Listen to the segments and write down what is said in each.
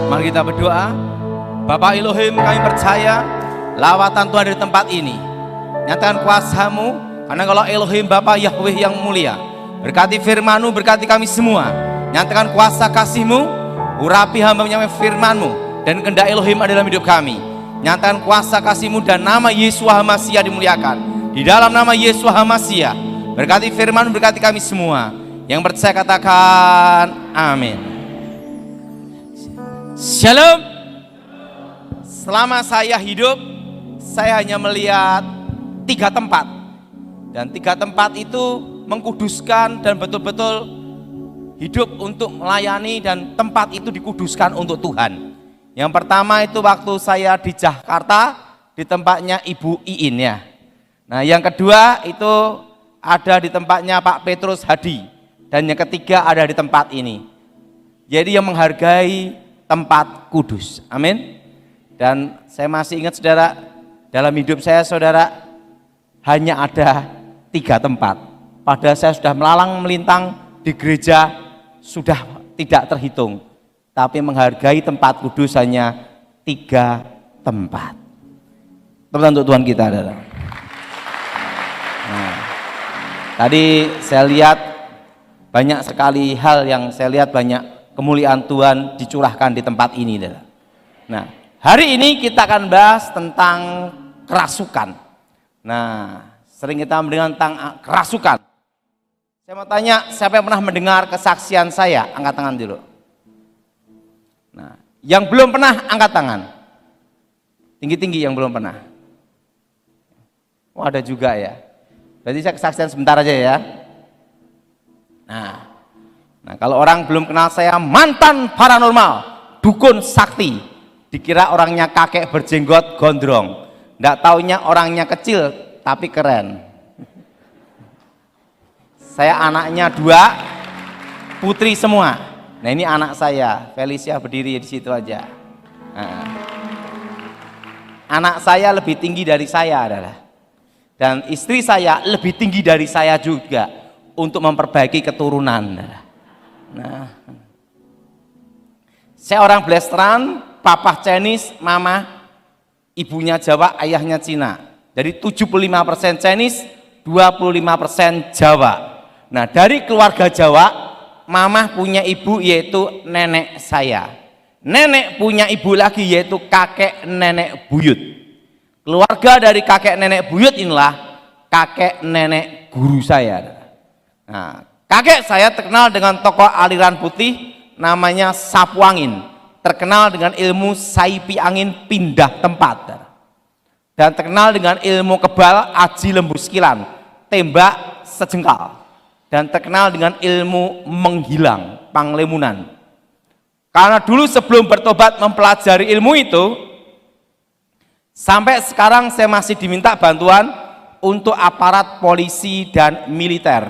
Mari kita berdoa. Bapak Elohim, kami percaya lawatan Tuhan dari tempat ini. Nyatakan kuasa-Mu, karena kalau Elohim Bapak Yahweh yang mulia, berkati firman-Mu, berkati kami semua. Nyatakan kuasa kasih-Mu, urapi hamba-Mu firman-Mu, dan kehendak Elohim adalah hidup kami. Nyatakan kuasa kasih-Mu dan nama Yesus HaMasiah dimuliakan. Di dalam nama Yesus HaMasiah, berkati firman-Mu, berkati kami semua. Yang percaya katakan amin. Shalom. Selama saya hidup, saya hanya melihat 3 tempat, dan 3 tempat itu mengkuduskan dan betul-betul hidup untuk melayani, dan tempat itu dikuduskan untuk Tuhan. Yang pertama itu waktu saya di Jakarta, di tempatnya Ibu Iin ya. Nah, yang kedua itu ada di tempatnya Pak Petrus Hadi, dan yang ketiga ada di tempat ini. Jadi yang menghargai tempat kudus, amin. Dan saya masih ingat saudara, dalam hidup saya saudara, hanya ada 3 tempat. Padahal saya sudah melalang melintang di gereja, sudah tidak terhitung. Tapi menghargai tempat kudus hanya 3 tempat. Tepuk untuk Tuhan kita, saudara. Nah, tadi saya lihat banyak sekali hal yang saya lihat, banyak kemuliaan Tuhan dicurahkan di tempat ini, saudara. Nah, hari ini kita akan bahas tentang kerasukan. Nah, sering kita mendengar tentang kerasukan. Saya mau tanya, siapa yang pernah mendengar kesaksian saya? Angkat tangan dulu. Nah, yang belum pernah angkat tangan. Tinggi-tinggi yang belum pernah. Oh, ada juga ya. Berarti saya kesaksian sebentar aja ya. Nah, kalau orang belum kenal saya, mantan paranormal, dukun sakti. Dikira orangnya kakek berjenggot gondrong, nggak taunya orangnya kecil tapi keren. Saya anaknya 2 putri semua. Nah, ini anak saya, Felicia berdiri di situ aja. Nah, anak saya lebih tinggi dari saya adalah, dan istri saya lebih tinggi dari saya juga untuk memperbaiki keturunan. Nah, saya orang Blasteran, papa Chinese, mama ibunya Jawa, ayahnya Cina. Jadi 75% Chinese, 25% Jawa. Nah, dari keluarga Jawa, mama punya ibu yaitu nenek saya. Nenek punya ibu lagi yaitu kakek nenek buyut. Keluarga dari kakek nenek buyut inilah kakek nenek guru saya. Nah, kakek saya terkenal dengan tokoh aliran putih namanya Sapu Angin, terkenal dengan ilmu saipi angin pindah tempat, dan terkenal dengan ilmu kebal aji lembu sekilan, tembak sejengkal, dan terkenal dengan ilmu menghilang panglemunan. Karena dulu sebelum bertobat mempelajari ilmu itu, sampai sekarang saya masih diminta bantuan untuk aparat polisi dan militer.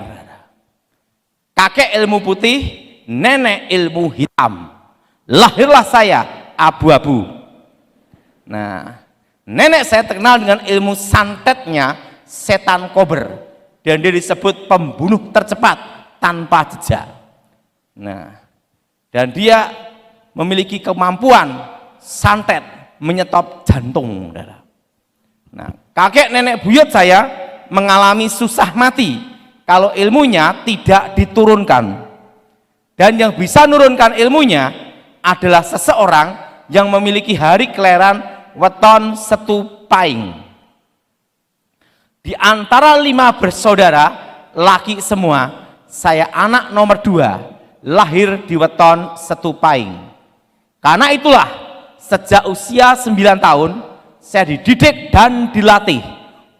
Kakek ilmu putih, nenek ilmu hitam. Lahirlah saya abu-abu. Nah, nenek saya terkenal dengan ilmu santetnya setan kober, dan dia disebut pembunuh tercepat tanpa jejak. Nah, dan dia memiliki kemampuan santet menyetop jantung. Nah, kakek nenek buyut saya mengalami susah mati kalau ilmunya tidak diturunkan, dan yang bisa nurunkan ilmunya adalah seseorang yang memiliki hari kelahiran weton Setu Paing. Di antara 5 bersaudara laki semua, saya anak nomor 2, lahir di weton Setu Paing. Karena itulah sejak usia 9 tahun saya dididik dan dilatih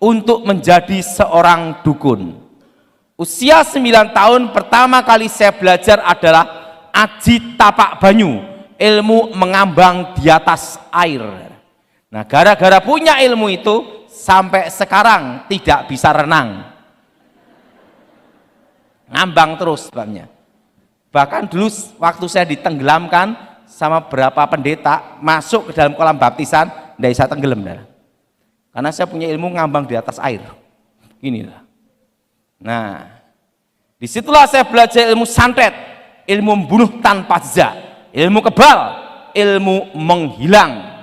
untuk menjadi seorang dukun. Usia 9 tahun pertama kali saya belajar adalah aji tapak banyu, ilmu mengambang di atas air. Nah, gara-gara punya ilmu itu sampai sekarang tidak bisa renang, ngambang terus sebabnya. Bahkan dulu waktu saya ditenggelamkan sama berapa pendeta, masuk ke dalam kolam baptisan, tidak bisa tenggelam, karena saya punya ilmu ngambang di atas air. Inilah. Nah, Disitulah saya belajar ilmu santet, ilmu membunuh tanpa jejak, ilmu kebal, ilmu menghilang.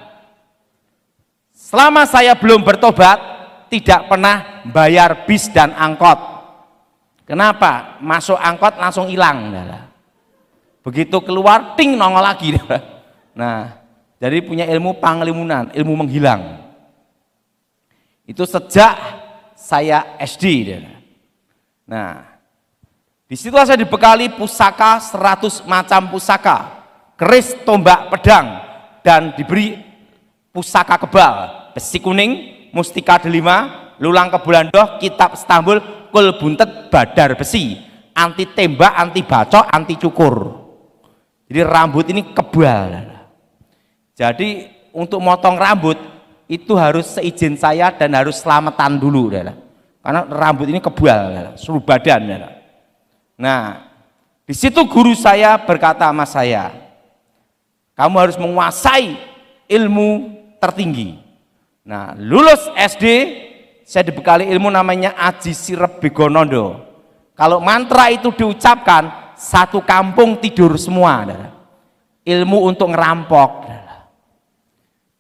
Selama saya belum bertobat, tidak pernah bayar bis dan angkot. Kenapa? Masuk angkot langsung hilang. Begitu keluar, ting, nongol lagi. Nah, jadi punya ilmu panglimunan, ilmu menghilang. Itu sejak saya SD. Nah, disitulah saya dibekali pusaka 100 macam pusaka, keris, tombak, pedang, dan diberi pusaka kebal, besi kuning, mustika delima, lulang kebulandoh, kitab Istanbul, kul buntet, badar besi, anti tembak, anti bacok, anti cukur. Jadi rambut ini kebal. Jadi untuk motong rambut itu harus seizin saya dan harus selamatan dulu, karena rambut ini kebal, seluruh badan. Nah, di situ guru saya berkata sama saya, kamu harus menguasai ilmu tertinggi. Nah, lulus SD saya dibekali ilmu namanya Aji Sirep Begonondo. Kalau mantra itu diucapkan, satu kampung tidur semua. Ilmu untuk ngerampok.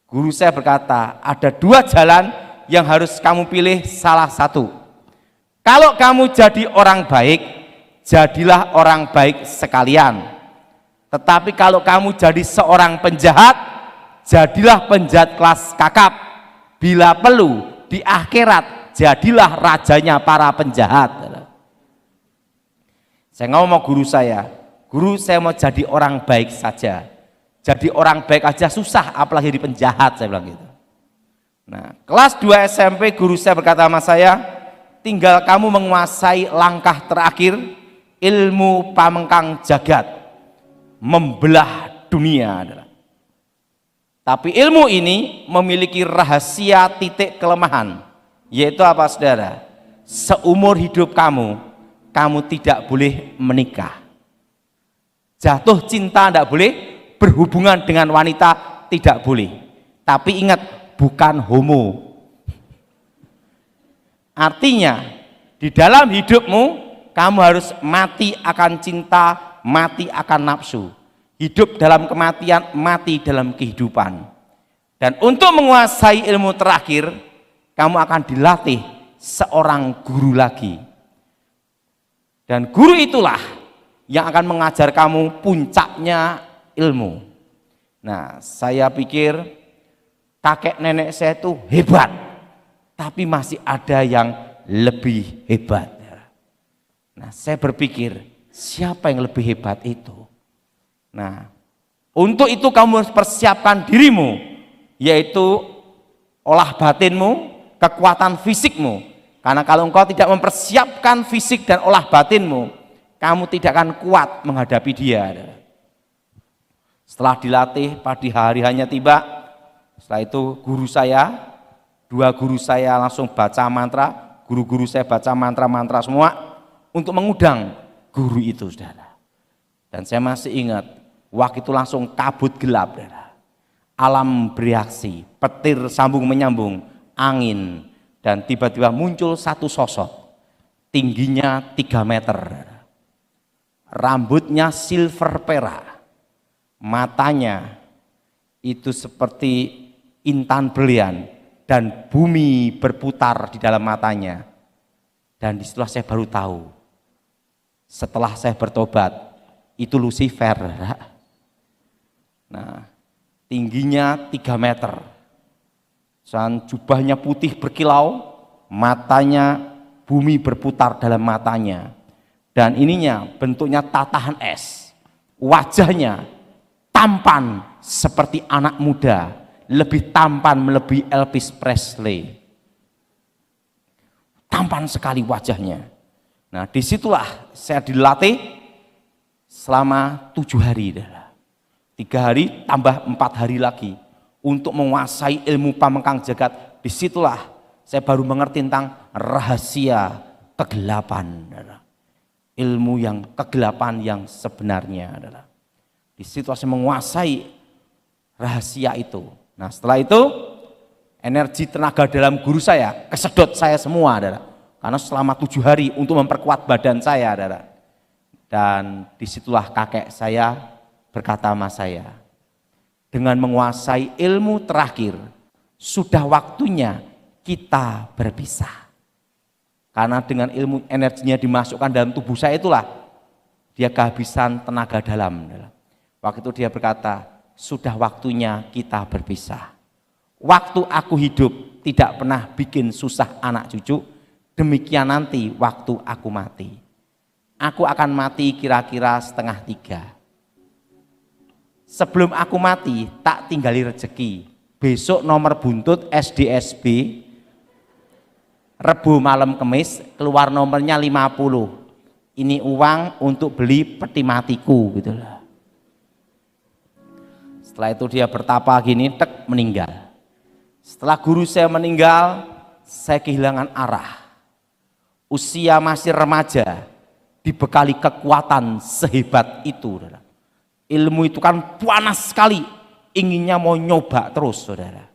Guru saya berkata, ada 2 jalan yang harus kamu pilih salah satu. Kalau kamu jadi orang baik, jadilah orang baik sekalian. Tetapi kalau kamu jadi seorang penjahat, jadilah penjahat kelas kakap. Bila perlu di akhirat, jadilah rajanya para penjahat. Saya ngomong sama guru saya mau jadi orang baik saja. Jadi orang baik aja susah, apalagi di penjahat, saya bilang gitu. Nah, kelas 2 SMP guru saya berkata sama saya, tinggal kamu menguasai langkah terakhir, ilmu pamengkang jagat, membelah dunia. Tapi ilmu ini memiliki rahasia titik kelemahan, yaitu apa saudara? Seumur hidup kamu, kamu tidak boleh menikah. Jatuh cinta tidak boleh, berhubungan dengan wanita tidak boleh. Tapi ingat, bukan homo. Artinya di dalam hidupmu kamu harus mati akan cinta, mati akan nafsu, hidup dalam kematian, mati dalam kehidupan. Dan untuk menguasai ilmu terakhir, kamu akan dilatih seorang guru lagi, dan guru itulah yang akan mengajar kamu puncaknya ilmu. Nah, saya pikir kakek nenek saya itu hebat, tapi masih ada yang lebih hebat. Nah, saya berpikir, siapa yang lebih hebat itu? Nah, untuk itu kamu harus persiapkan dirimu, yaitu olah batinmu, kekuatan fisikmu. Karena kalau engkau tidak mempersiapkan fisik dan olah batinmu, kamu tidak akan kuat menghadapi dia. Setelah dilatih, pagi hari hanya tiba. Setelah itu guru saya, 2 guru saya langsung baca mantra, guru-guru saya baca mantra-mantra semua untuk mengundang guru itu, saudara. Dan saya masih ingat, waktu itu langsung kabut gelap, saudara. Alam bereaksi, petir sambung menyambung, angin, dan tiba-tiba muncul satu sosok, tingginya 3 meter, rambutnya silver perak, matanya itu seperti intan berlian, dan bumi berputar di dalam matanya. Dan disitulah saya baru tahu, setelah saya bertobat, itu Lucifer. Nah, tingginya 3 meter, dan jubahnya putih berkilau, matanya bumi berputar dalam matanya, dan ininya bentuknya tatahan es, wajahnya tampan seperti anak muda, lebih tampan melebihi Elvis Presley, tampan sekali wajahnya. Nah, disitulah saya dilatih selama 7 hari, 3 hari tambah 4 hari lagi untuk menguasai ilmu pamengkang jagat. Disitulah saya baru mengerti tentang rahasia kegelapan, ilmu yang kegelapan yang sebenarnya adalah. Disitulah saya menguasai rahasia itu. Nah, setelah itu energi tenaga dalam guru saya kesedot saya semua, karena selama 7 hari untuk memperkuat badan saya, Dan disitulah kakek saya berkata sama saya, dengan menguasai ilmu terakhir, sudah waktunya kita berpisah. Karena dengan ilmu energinya dimasukkan dalam tubuh saya itulah, dia kehabisan tenaga dalam. Waktu itu dia berkata, sudah waktunya kita berpisah. Waktu aku hidup tidak pernah bikin susah anak cucu, demikian nanti waktu aku mati. Aku akan mati kira-kira 2:30. Sebelum aku mati, tak tinggali rezeki. Besok nomor buntut SDSB, Rebu malam Kemis, keluar nomornya 50. Ini uang untuk beli peti matiku gitu loh. Setelah itu dia bertapa gini, tek, meninggal. Setelah guru saya meninggal, saya kehilangan arah. Usia masih remaja, dibekali kekuatan sehebat itu. Saudara. Ilmu itu kan panas sekali, inginnya mau nyoba terus, saudara.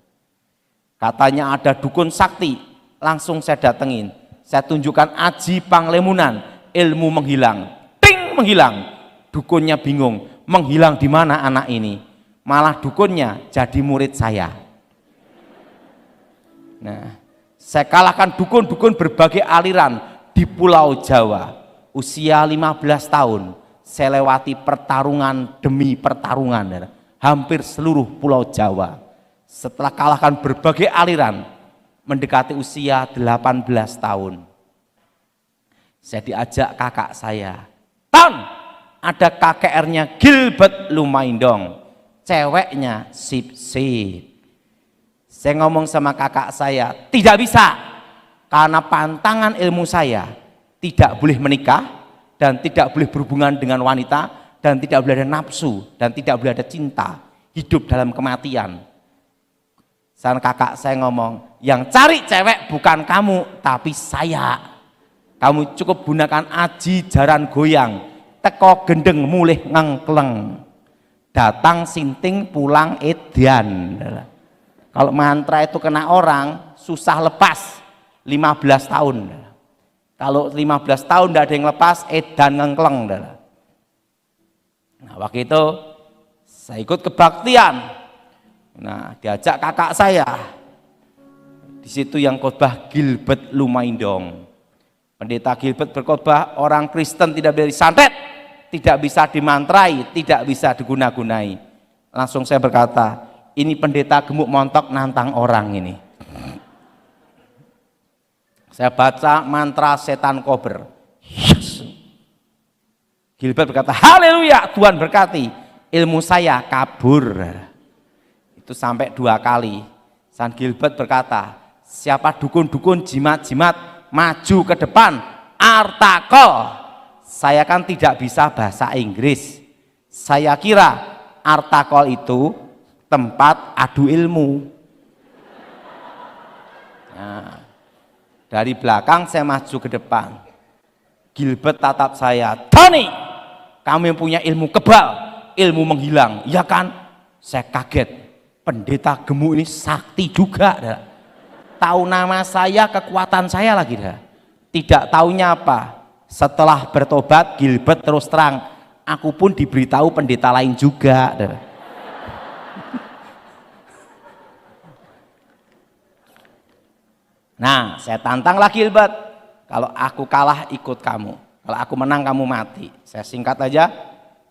Katanya ada dukun sakti, langsung saya datengin. Saya tunjukkan aji panglemunan, ilmu menghilang, ting, menghilang. Dukunnya bingung, menghilang di mana anak ini? Malah dukunnya jadi murid saya. Nah, saya kalahkan dukun-dukun berbagai aliran di Pulau Jawa. Usia 15 tahun, saya lewati pertarungan demi pertarungan, hampir seluruh Pulau Jawa. Setelah kalahkan berbagai aliran, mendekati usia 18 tahun, saya diajak kakak saya, Tan, ada KKR-nya Gilbert Lumaindong, ceweknya sip-sip. Saya ngomong sama kakak saya, tidak bisa, karena pantangan ilmu saya tidak boleh menikah, dan tidak boleh berhubungan dengan wanita, dan tidak boleh ada nafsu, dan tidak boleh ada cinta, hidup dalam kematian. Sang kakak saya ngomong, yang cari cewek bukan kamu, tapi saya. Kamu cukup gunakan aji jaran goyang, teko gendeng mulih ngengkleng, datang sinting pulang edan. Kalau mantra itu kena orang, susah lepas, 15 tahun. Kalau 15 tahun tidak ada yang lepas, edan ngengkleng. Nah, waktu itu saya ikut kebaktian. Nah, diajak kakak saya. Di situ yang khotbah Gilbert Lumaindong. Pendeta Gilbert berkhotbah, orang Kristen tidak bisa disantet, tidak bisa dimantrai, tidak bisa diguna-gunai. Langsung saya berkata, ini pendeta gemuk montok nantang orang ini. Saya baca mantra setan kober. Yes. Gilbert berkata, haleluya, Tuhan berkati. Ilmu saya kabur. Itu sampai 2 kali. San Gilbert berkata, siapa dukun-dukun jimat-jimat maju ke depan, artakol. Saya kan tidak bisa bahasa Inggris. Saya kira artakol itu tempat adu ilmu. Nah, dari belakang saya maju ke depan. Gilbert tatap saya, Tony, kamu yang punya ilmu kebal, ilmu menghilang, ya kan? Saya kaget, pendeta gemuk ini sakti juga. Tahu nama saya, kekuatan saya lagi. Tidak taunya apa, setelah bertobat Gilbert terus terang, aku pun diberitahu pendeta lain juga. Nah, saya tantang lagi Gilbert, kalau aku kalah ikut kamu, kalau aku menang kamu mati. Saya singkat aja,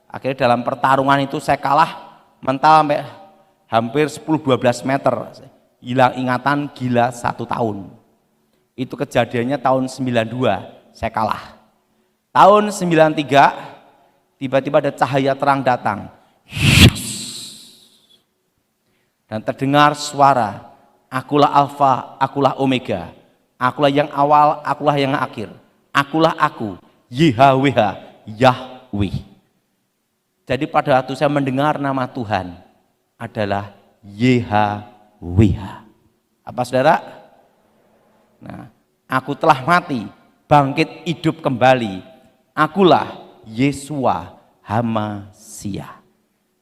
akhirnya dalam pertarungan itu saya kalah mental sampai hampir 10-12 meter, hilang ingatan, gila 1 tahun. Itu kejadiannya tahun 92, saya kalah. Tahun 93, tiba-tiba ada cahaya terang datang, dan terdengar suara, akulah Alfa, akulah Omega, akulah yang awal, akulah yang akhir, akulah aku, YHWH, Yahweh. Jadi pada waktu saya mendengar nama Tuhan adalah YHWH. Apa saudara? Nah, aku telah mati, bangkit hidup kembali. Akulah Yesua Hamasia.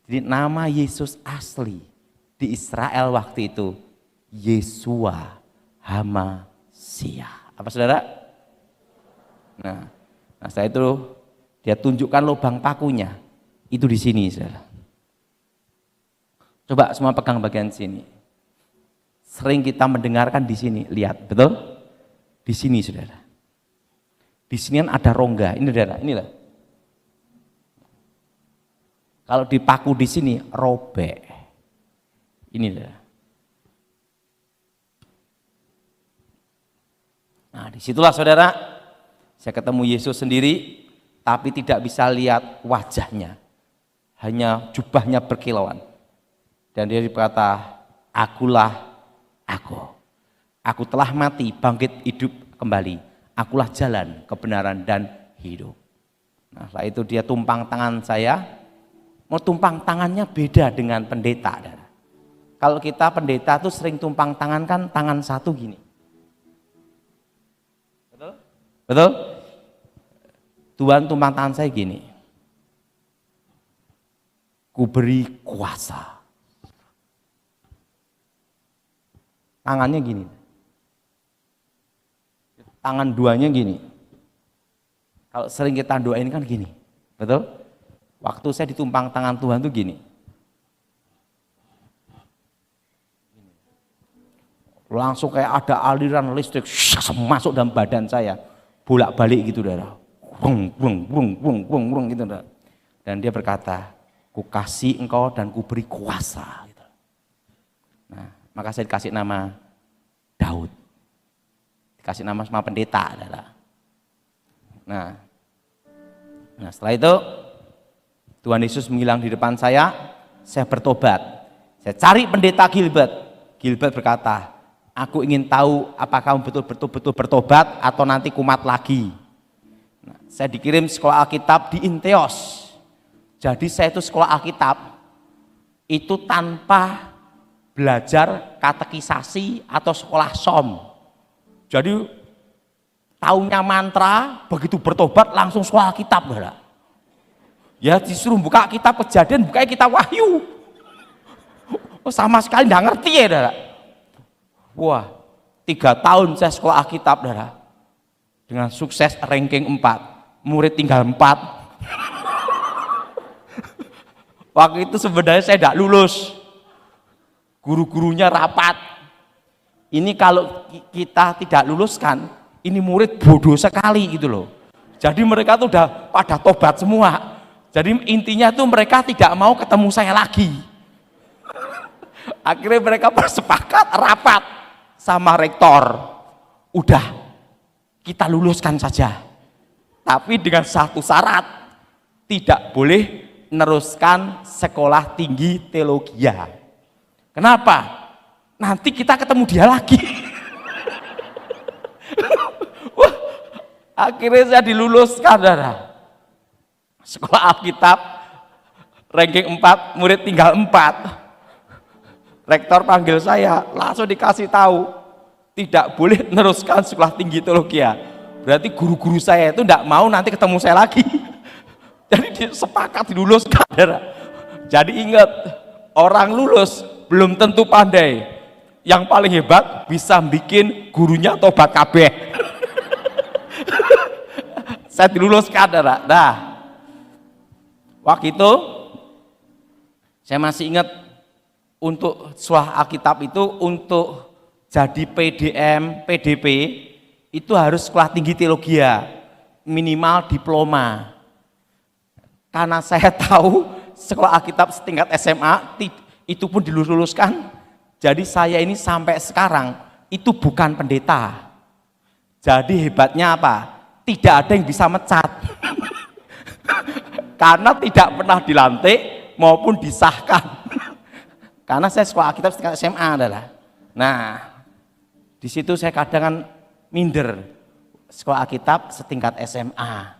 Jadi nama Yesus asli di Israel waktu itu Yesua Hamasia. Apa saudara? Nah setelah itu Dia tunjukkan lubang pakunya. Itu di sini, saudara. Coba semua pegang bagian sini. Sering kita mendengarkan di sini, lihat, betul? Di sini, saudara. Di sini kan ada rongga, ini saudara, inilah. Kalau dipaku di sini, robek. Ini saudara. Nah, disitulah saudara, saya ketemu Yesus sendiri, tapi tidak bisa lihat wajahnya. Hanya jubahnya berkilauan. Dan dia berkata, akulah aku. Aku telah mati, bangkit hidup kembali. Akulah jalan, kebenaran, dan hidup. Nah, setelah itu dia tumpang tangan saya. Mau tumpang tangannya beda dengan pendeta. Kalau kita pendeta tuh sering tumpang tangan kan tangan satu gini. Betul? Betul? Tuhan tumpang tangan saya gini. Ku beri kuasa. Tangannya gini. Tangan duanya gini. Kalau sering kita doain kan gini. Betul? Waktu saya ditumpang tangan Tuhan tuh gini. Langsung kayak ada aliran listrik masuk dalam badan saya. Bolak-balik gitu, saudara. Bung, bung, bung, bung, bung, bung, gitu. Dan dia berkata, ku kasih engkau dan ku beri kuasa. Gitu. Nah, maka saya dikasih nama Daud. Dikasih nama sama pendeta. Nah, setelah itu Tuhan Yesus menghilang di depan saya bertobat. Saya cari pendeta Gilbert. Gilbert berkata, aku ingin tahu apakah kamu betul-betul bertobat atau nanti kumat lagi. Nah, saya dikirim sekolah Alkitab di Inteos. Jadi saya itu sekolah Alkitab itu tanpa belajar katekisasi atau sekolah som. Jadi taunya mantra, begitu bertobat langsung sekolah Alkitab. Ya disuruh buka kitab Kejadian, buka kitab Wahyu. Sama sekali nggak ngerti ya, saudara. Wah, 3 tahun saya sekolah Alkitab, saudara. Dengan sukses ranking 4, murid tinggal 4. Waktu itu sebenarnya saya tidak lulus. Guru-gurunya rapat. Ini kalau kita tidak luluskan, ini murid bodoh sekali gitu loh. Jadi mereka tuh udah pada tobat semua. Jadi intinya tuh mereka tidak mau ketemu saya lagi. Akhirnya mereka bersepakat rapat sama rektor. Udah, kita luluskan saja. Tapi dengan satu syarat, tidak boleh meneruskan sekolah tinggi teologia. Kenapa? Nanti kita ketemu dia lagi. Wah, akhirnya saya diluluskan, saudara. Sekolah Alkitab, ranking 4, murid tinggal 4. Rektor panggil saya, langsung dikasih tahu, tidak boleh meneruskan sekolah tinggi teologi. Berarti guru-guru saya itu tidak mau nanti ketemu saya lagi. Jadi sepakat diluluskan. Jadi ingat, orang lulus belum tentu pandai. Yang paling hebat bisa bikin gurunya tobat kabeh. Saya diluluskan, saudara. Nah, waktu itu saya masih ingat, untuk sekolah Alkitab itu untuk jadi PDM, PDP itu harus sekolah tinggi teologi, minimal diploma. Karena saya tahu sekolah Alkitab setingkat SMA itu pun diluluskan. Jadi saya ini sampai sekarang itu bukan pendeta. Jadi hebatnya apa? Tidak ada yang bisa mecat. Karena tidak pernah dilantik maupun disahkan. Karena saya sekolah Alkitab setingkat SMA adalah. Nah, di situ saya kadang minder sekolah Alkitab setingkat SMA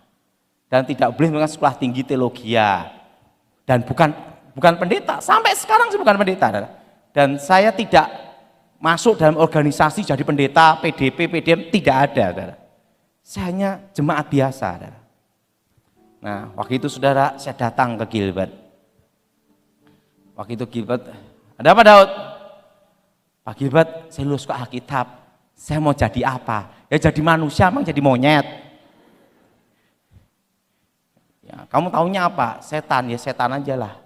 dan tidak boleh melakukan sekolah tinggi teologi dan bukan pendeta. Sampai sekarang saya bukan pendeta adalah. Dan saya tidak masuk dalam organisasi jadi pendeta, PDP, PDM, tidak ada, saudara. Saya hanya jemaat biasa, saudara. Nah, waktu itu saudara saya datang ke Gilbert. Waktu itu Gilbert, ada apa Daud? Pak Gilbert, saya lulus ke Alkitab. Saya mau jadi apa? Ya jadi manusia, emang jadi monyet. Nah, kamu taunya apa? Setan, ya setan aja lah.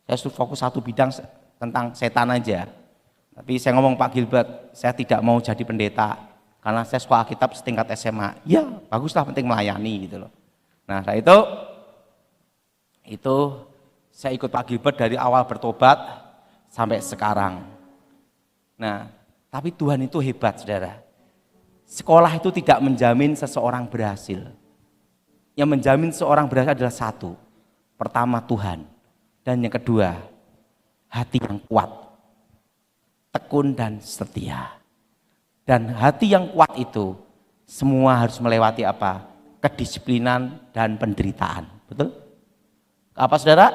Saya fokus satu bidang tentang setan aja. Tapi saya ngomong Pak Gilbert, saya tidak mau jadi pendeta karena saya suka Alkitab setingkat SMA. Ya, baguslah, penting melayani gitu loh. Nah, setelah itu saya ikut Pak Gilbert dari awal bertobat sampai sekarang. Nah, tapi Tuhan itu hebat, saudara. Sekolah itu tidak menjamin seseorang berhasil. Yang menjamin seorang berhasil adalah satu. Pertama Tuhan. Dan yang kedua, hati yang kuat, tekun dan setia. Dan hati yang kuat itu semua harus melewati apa? Kedisiplinan dan penderitaan. Betul? Apa saudara?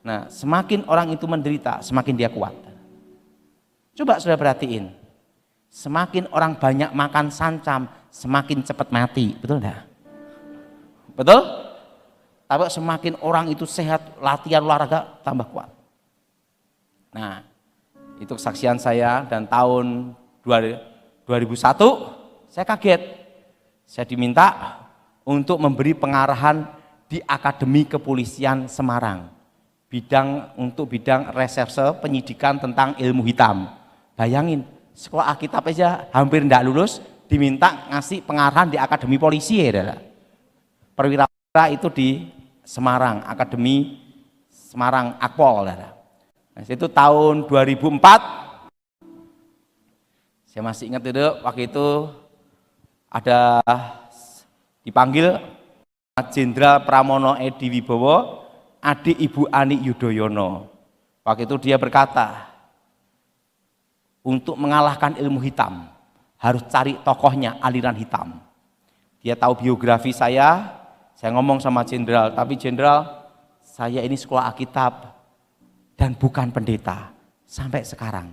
Nah, semakin orang itu menderita, semakin dia kuat. Coba saudara perhatiin. Semakin orang banyak makan sancam, semakin cepat mati. Betul enggak? Betul? Tapi semakin orang itu sehat, latihan olahraga, tambah kuat. Nah, itu kesaksian saya, dan tahun 2001 saya kaget. Saya diminta untuk memberi pengarahan di Akademi Kepolisian Semarang. Untuk bidang reserse penyidikan tentang ilmu hitam. Bayangin, sekolah Alkitab aja hampir tidak lulus, diminta ngasih pengarahan di Akademi Polisi ya. Perwira itu di Semarang, Akademi Semarang Akpol. Nah, itu tahun 2004. Saya masih ingat itu, waktu itu ada dipanggil Jenderal Pramono Edi Wibowo, adik Ibu Ani Yudhoyono. Waktu itu dia berkata, untuk mengalahkan ilmu hitam harus cari tokohnya aliran hitam. Dia tahu biografi saya ngomong sama jenderal, tapi jenderal, saya ini sekolah Alkitab dan bukan pendeta sampai sekarang.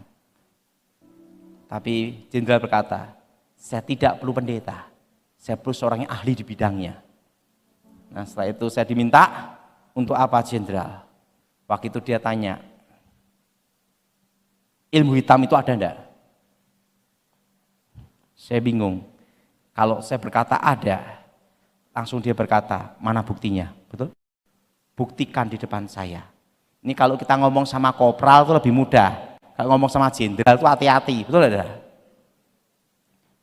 Tapi jenderal berkata, saya tidak perlu pendeta, saya perlu seorang yang ahli di bidangnya. Nah, setelah itu saya diminta untuk apa jenderal? Waktu itu dia tanya, ilmu hitam itu ada enggak? Saya bingung. Kalau saya berkata ada, langsung dia berkata, mana buktinya? Betul? Buktikan di depan saya. Ini kalau kita ngomong sama kopral itu lebih mudah. Kalau ngomong sama jenderal itu hati-hati. Betul enggak?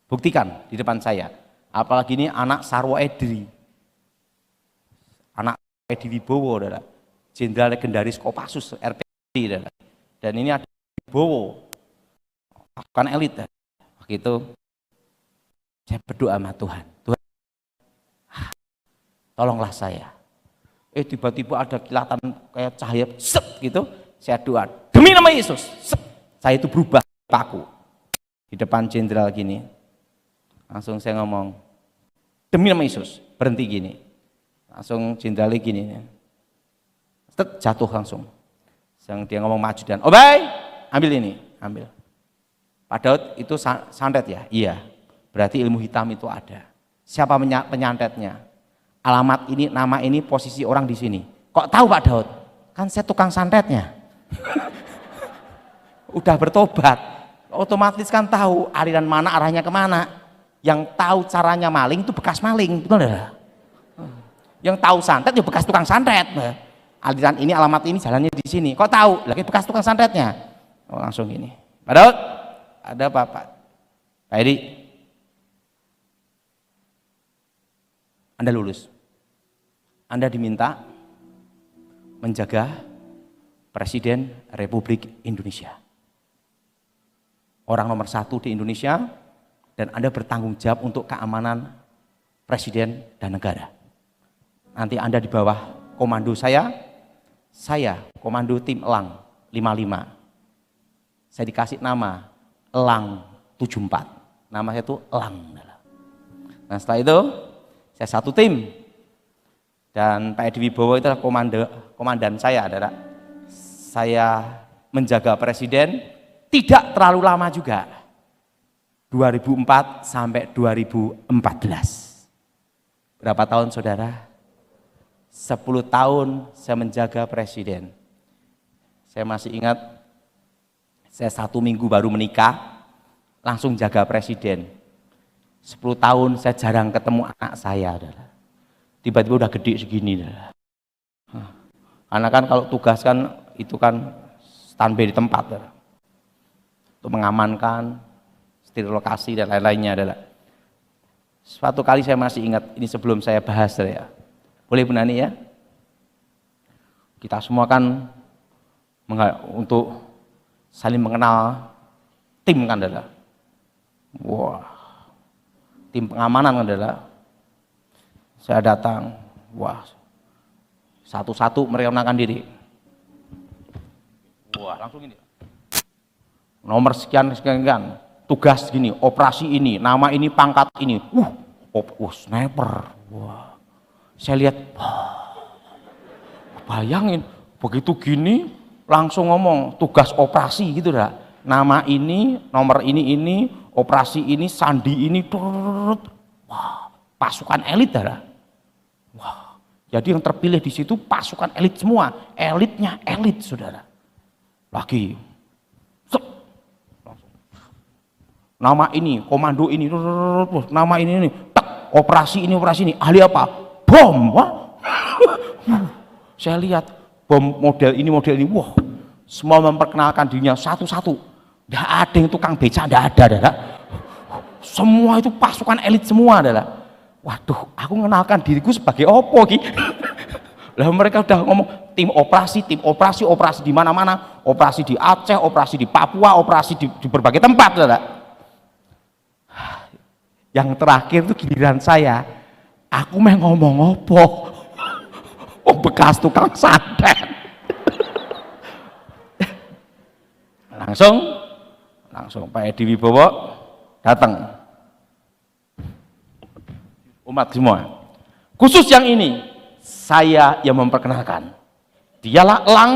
Buktikan di depan saya. Apalagi ini anak Sarwo Edri. Anak Edi Wibowo, jenderal legendaris Kopassus RPD. Dan ini ada Wibowo, bukan elit. Waktu itu saya berdoa sama Tuhan, Tuhan, tolonglah saya. Tiba-tiba ada kilatan kayak cahaya, set gitu. Saya doa, demi nama Yesus, set. Saya itu berubah paku di depan jenderal gini. Langsung saya ngomong, demi nama Yesus, berhenti gini. Langsung jenderal gini, set, jatuh langsung. Dia ngomong maju dan, Obey, ambil ini, ambil. Pak Daud itu santet ya? Iya. Berarti ilmu hitam itu ada. Siapa penyantetnya? Alamat ini, nama ini, posisi orang di sini. Kok tahu Pak Daud? Kan saya tukang santetnya. Udah bertobat, otomatis kan tahu aliran mana, arahnya kemana. Yang tahu caranya maling itu bekas maling, betul enggak? Yang tahu santet ya bekas tukang santet. Aliran ini, alamat ini, jalannya di sini. Kok tahu? Lagi bekas tukang santetnya. Oh, langsung gini. Pak Daud, ada apa Pak? Pak Edi, Anda lulus. Anda diminta menjaga Presiden Republik Indonesia. Orang nomor 1 di Indonesia, dan Anda bertanggung jawab untuk keamanan Presiden dan negara. Nanti Anda di bawah komando saya komando tim Elang 55. Saya dikasih nama Elang 74. Nama saya itu Elang. Nah, setelah itu saya satu tim, dan Pak Edi Wibowo itu komandan saya adalah saya menjaga presiden tidak terlalu lama juga, 2004 sampai 2014. Berapa tahun saudara? 10 tahun saya menjaga presiden. Saya masih ingat, saya 1 minggu baru menikah, langsung jaga presiden. 10 tahun saya jarang ketemu anak saya, adalah tiba-tiba udah gede segini. Karena kan kalau tugas kan itu kan standby di tempat untuk mengamankan steril lokasi dan lain-lainnya adalah. Suatu kali saya masih ingat, ini sebelum saya bahas ya, boleh Bu Nani ya, kita semua kan untuk saling mengenal tim kan adalah, wah, tim pengamanan kan adalah, saya datang, wah, satu-satu merenakan diri, wah langsung ini, nomor sekian sekian, tugas gini, operasi ini, nama ini, pangkat ini, sniper, wah, saya lihat, bayangin, begitu gini, langsung ngomong tugas operasi gitu dah, nama ini, nomor ini, operasi ini, sandi ini, wah, pasukan elit dah, wah, jadi yang terpilih di situ pasukan elit semua, elitnya elit saudara, lagi, nama ini, komando ini, nama ini, operasi ini, ahli apa? Bom, wah. Saya lihat bom model ini, wah, semua memperkenalkan dirinya satu-satu, tidak ada yang tukang beca, tidak ada, semua itu pasukan elit semua adalah, waduh, aku mengenalkan diriku sebagai opo ki. Lah mereka udah ngomong tim operasi di mana-mana, operasi di Aceh, operasi di Papua, operasi di berbagai tempat adalah. Yang terakhir itu giliran saya, aku mau ngomong opo, bekas tukang santet. langsung Pak Edi Wibowo datang, umat semua, khusus yang ini saya yang memperkenalkan, dialah Elang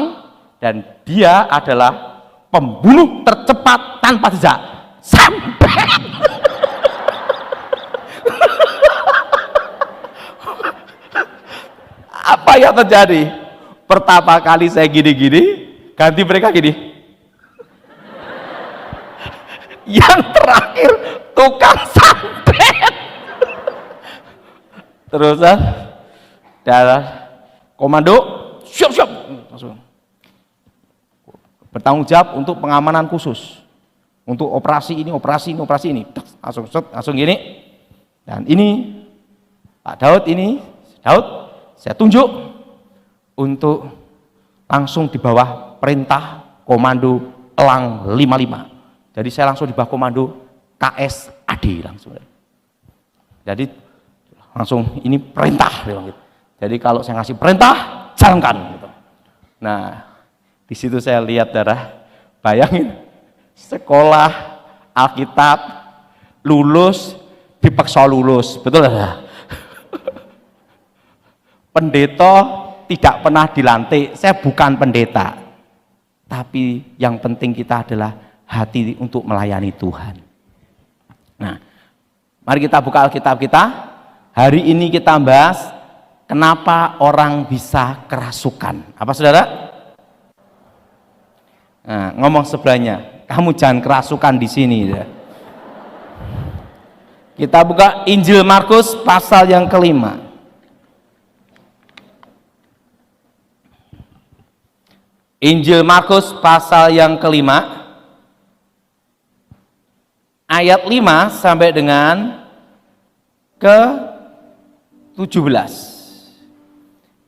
dan dia adalah pembunuh tercepat tanpa jejak sampai. Apa yang terjadi? Pertama kali saya gini-gini, ganti mereka gini. Yang terakhir tukang santet. Terus darah komando siap langsung bertanggung jawab untuk pengamanan khusus untuk operasi ini langsung gini. Dan ini Pak Daud saya tunjuk untuk langsung di bawah perintah komando Elang 55. Jadi saya langsung di bawah komando KSAD langsung. Jadi langsung ini perintah. Jadi kalau saya ngasih perintah, jalankan. Gitu. Nah, di situ saya lihat darah, bayangin sekolah Alkitab lulus dipaksa lulus, betul ya? Pendeta tidak pernah dilantik, saya bukan pendeta, tapi yang penting kita adalah hati untuk melayani Tuhan. Nah, mari kita buka Alkitab kita. Hari ini kita bahas kenapa orang bisa kerasukan. Apa saudara? Nah, ngomong sebelahnya, kamu jangan kerasukan di sini. Ya. Kita buka Injil Markus pasal yang kelima. Injil Markus pasal yang kelima, ayat 5 sampai dengan ke-17.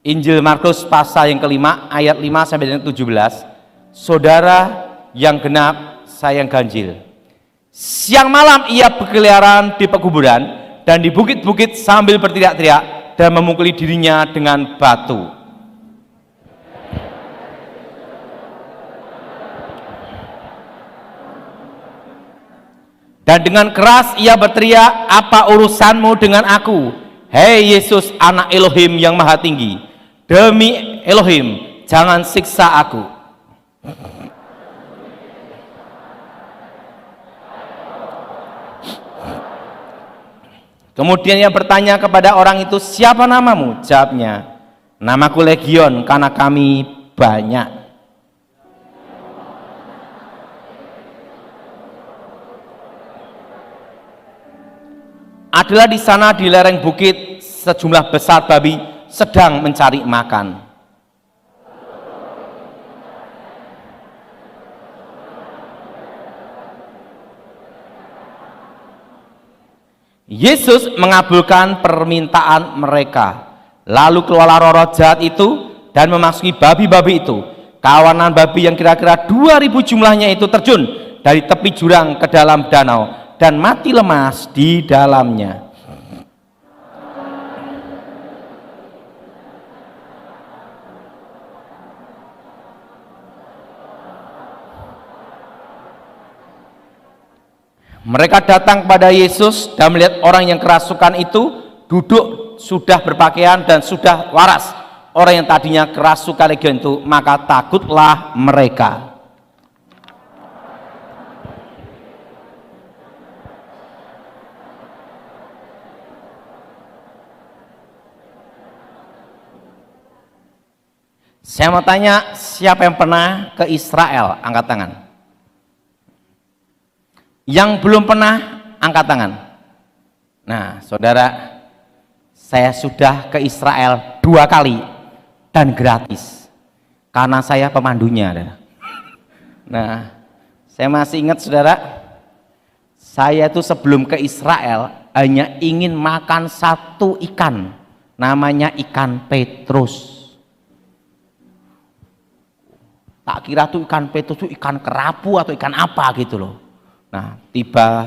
Injil Markus pasal yang kelima, ayat 5 sampai dengan 17. Saudara yang genap, saya yang ganjil. Siang malam ia berkeliaran di pekuburan dan di bukit-bukit sambil berteriak-teriak dan memukuli dirinya dengan batu. Dan dengan keras ia berteriak, apa urusanmu dengan aku? Hei Yesus, anak Elohim yang maha tinggi, demi Elohim, jangan siksa aku. Kemudian ia bertanya kepada orang itu, siapa namamu? Jawabnya, namaku Legion, karena kami banyak. Adalah di sana di lereng bukit sejumlah besar babi sedang mencari makan. Yesus mengabulkan permintaan mereka. Lalu keluarlah roh jahat itu dan memasuki babi-babi itu. Kawanan babi yang kira-kira 2000 jumlahnya itu terjun dari tepi jurang ke dalam danau dan mati lemas di dalamnya. Mereka datang kepada Yesus dan melihat orang yang kerasukan itu duduk sudah berpakaian dan sudah waras. Orang yang tadinya kerasukan legion itu, maka takutlah mereka. Saya mau tanya, siapa yang pernah ke Israel? Angkat tangan. Yang belum pernah, angkat tangan. Nah, saudara, saya sudah ke Israel 2 kali dan gratis karena saya pemandunya. Nah, saya masih ingat, saudara, saya itu sebelum ke Israel hanya ingin makan satu ikan, namanya ikan Petrus. Tak kira tuh ikan Petrus itu ikan kerapu atau ikan apa gitu loh. Nah, tiba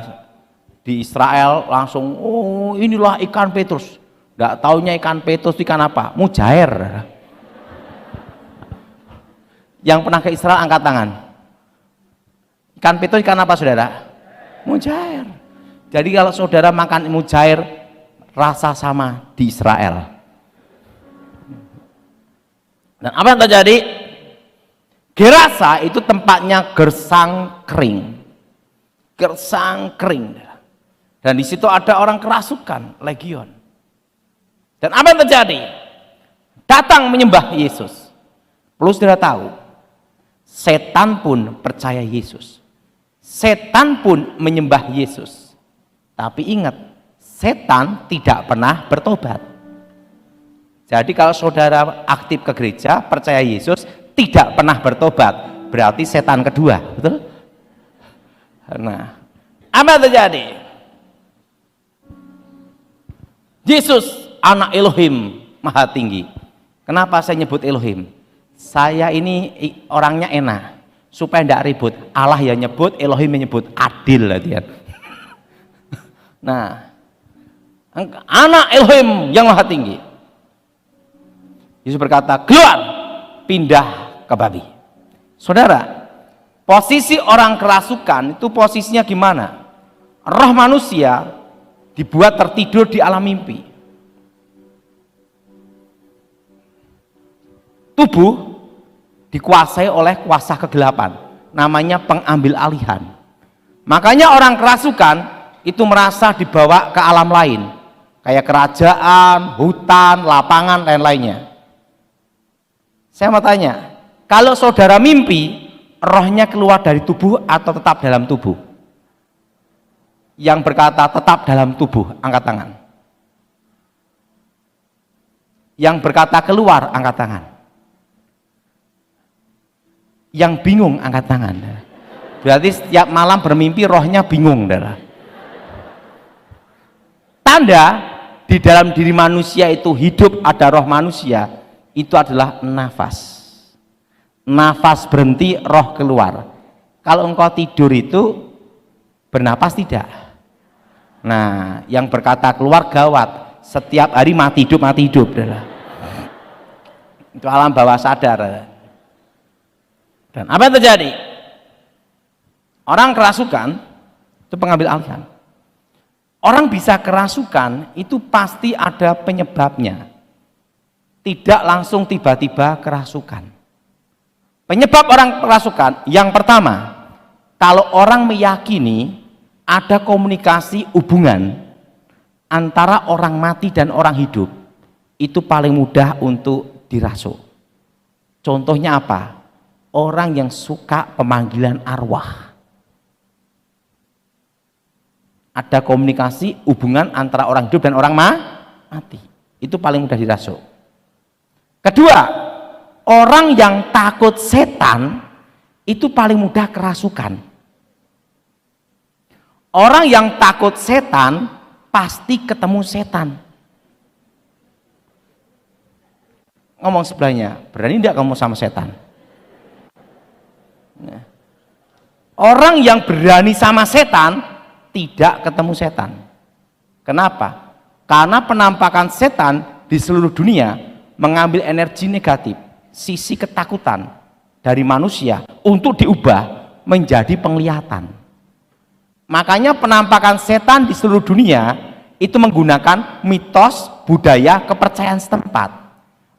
di Israel langsung, oh inilah ikan Petrus. Nggak taunya ikan Petrus ikan apa? Mujair. Yang pernah ke Israel angkat tangan. Ikan Petrus ikan apa, saudara? Mujair. Jadi kalau saudara makan mujair, rasa sama di Israel. Dan apa yang terjadi? Gerasa itu tempatnya gersang kering. Gersang kering, dan di situ ada orang kerasukan legion. Dan apa yang terjadi? Datang menyembah Yesus. Perlu saudara tahu, setan pun percaya Yesus, setan pun menyembah Yesus. Tapi ingat, setan tidak pernah bertobat. Jadi kalau saudara aktif ke gereja, percaya Yesus, tidak pernah bertobat, berarti setan kedua, betul? Nah, apa yang terjadi? Yesus anak Elohim Maha Tinggi. Kenapa saya nyebut Elohim? Saya ini orangnya enak, supaya tidak ribut. Allah yang nyebut, Elohim yang nyebut, adil lah dia. Nah, anak Elohim yang Maha Tinggi. Yesus berkata, keluar, pindah ke babi. Saudara, posisi orang kerasukan itu posisinya gimana? Roh manusia dibuat tertidur di alam mimpi. Tubuh dikuasai oleh kuasa kegelapan, namanya pengambil alihan. Makanya orang kerasukan itu merasa dibawa ke alam lain, kayak kerajaan, hutan, lapangan, lain-lainnya. Saya mau tanya, kalau saudara mimpi, rohnya keluar dari tubuh atau tetap dalam tubuh? Yang berkata tetap dalam tubuh, angkat tangan. Yang berkata keluar, angkat tangan. Yang bingung, angkat tangan. Berarti setiap malam bermimpi rohnya bingung, saudara. Tanda di dalam diri manusia itu hidup ada roh manusia, itu adalah nafas. Nafas berhenti, roh keluar. Kalau engkau tidur itu bernapas tidak? Nah, yang berkata keluar gawat, setiap hari mati hidup adalah. Itu alam bawah sadar. Dan apa yang terjadi? Orang kerasukan itu pengambil alihan. Orang bisa kerasukan itu pasti ada penyebabnya, tidak langsung tiba-tiba kerasukan. Penyebab orang kerasukan yang pertama, kalau orang meyakini ada komunikasi hubungan antara orang mati dan orang hidup, itu paling mudah untuk dirasuk. Contohnya apa? Orang yang suka pemanggilan arwah. Ada komunikasi hubungan antara orang hidup dan orang mati. Itu paling mudah dirasuk. Kedua, orang yang takut setan itu paling mudah kerasukan. Orang yang takut setan pasti ketemu setan. Ngomong sebelahnya, berani tidak kamu sama setan? Orang yang berani sama setan tidak ketemu setan. Kenapa? Karena penampakan setan di seluruh dunia mengambil energi negatif, sisi ketakutan dari manusia untuk diubah menjadi penglihatan. Makanya penampakan setan di seluruh dunia itu menggunakan mitos, budaya, kepercayaan setempat.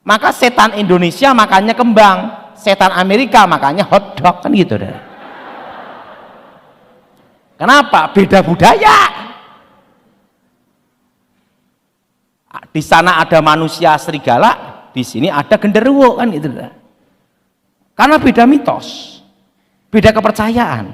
Maka setan Indonesia makanya kembang, setan Amerika makanya hotdog, kan gitu deh. Kenapa? Beda budaya. Di sana ada manusia serigala, di sini ada genderuwo, kan gitu deh. Karena beda mitos, beda kepercayaan,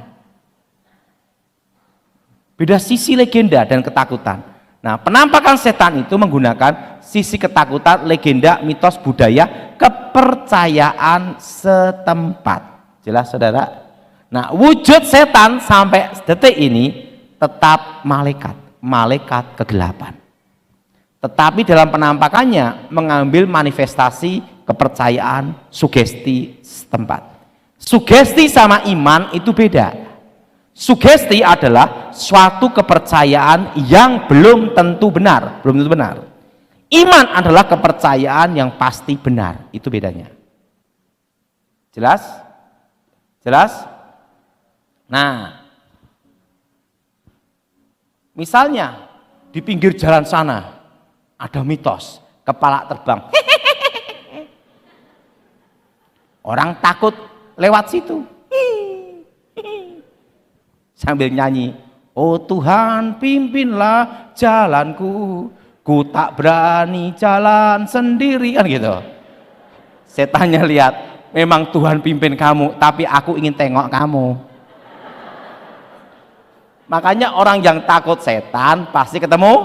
beda sisi legenda dan ketakutan. Nah, penampakan setan itu menggunakan sisi ketakutan, legenda, mitos, budaya, kepercayaan setempat. Jelas saudara? Nah, wujud setan sampai detik ini tetap malaikat, malaikat kegelapan. Tetapi dalam penampakannya mengambil manifestasi kepercayaan, sugesti setempat. Sugesti sama iman itu beda. Sugesti adalah suatu kepercayaan yang belum tentu benar, belum tentu benar. Iman adalah kepercayaan yang pasti benar, itu bedanya. Jelas? Jelas? Nah, misalnya di pinggir jalan sana ada mitos kepala terbang. Orang takut lewat situ. Sambil nyanyi, oh Tuhan pimpinlah jalanku, ku tak berani jalan sendiri, kan gitu. Setannya lihat, memang Tuhan pimpin kamu, tapi aku ingin tengok kamu. Makanya orang yang takut setan pasti ketemu,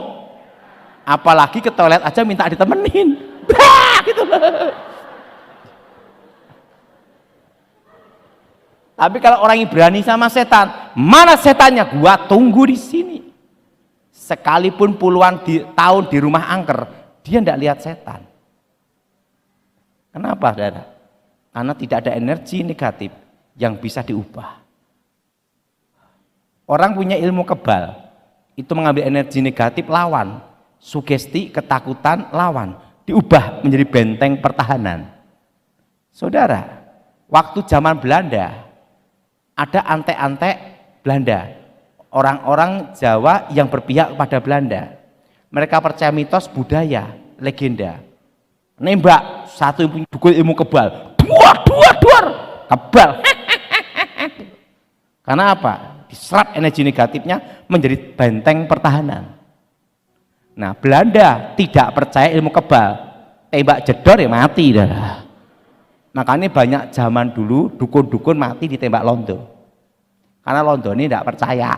apalagi ke toilet aja minta ditemenin. Bah, gitu. Tapi kalau orang yang berani sama setan, mana setannya? Gua tunggu di sini. Sekalipun puluhan tahun di rumah angker, dia tidak lihat setan. Kenapa, saudara? Karena tidak ada energi negatif yang bisa diubah. Orang punya ilmu kebal, itu mengambil energi negatif lawan, sugesti, ketakutan lawan, diubah menjadi benteng pertahanan. Saudara, waktu zaman Belanda, ada antek-antek Belanda, orang-orang Jawa yang berpihak kepada Belanda. Mereka percaya mitos, budaya, legenda. Nembak satu yang punya dukun ilmu kebal, duar, kebal. Karena apa? Diserap energi negatifnya menjadi benteng pertahanan. Nah, Belanda tidak percaya ilmu kebal, tembak jedor ya mati dah. Makanya banyak zaman dulu dukun-dukun mati ditembak londo. Karena londo ini tidak percaya.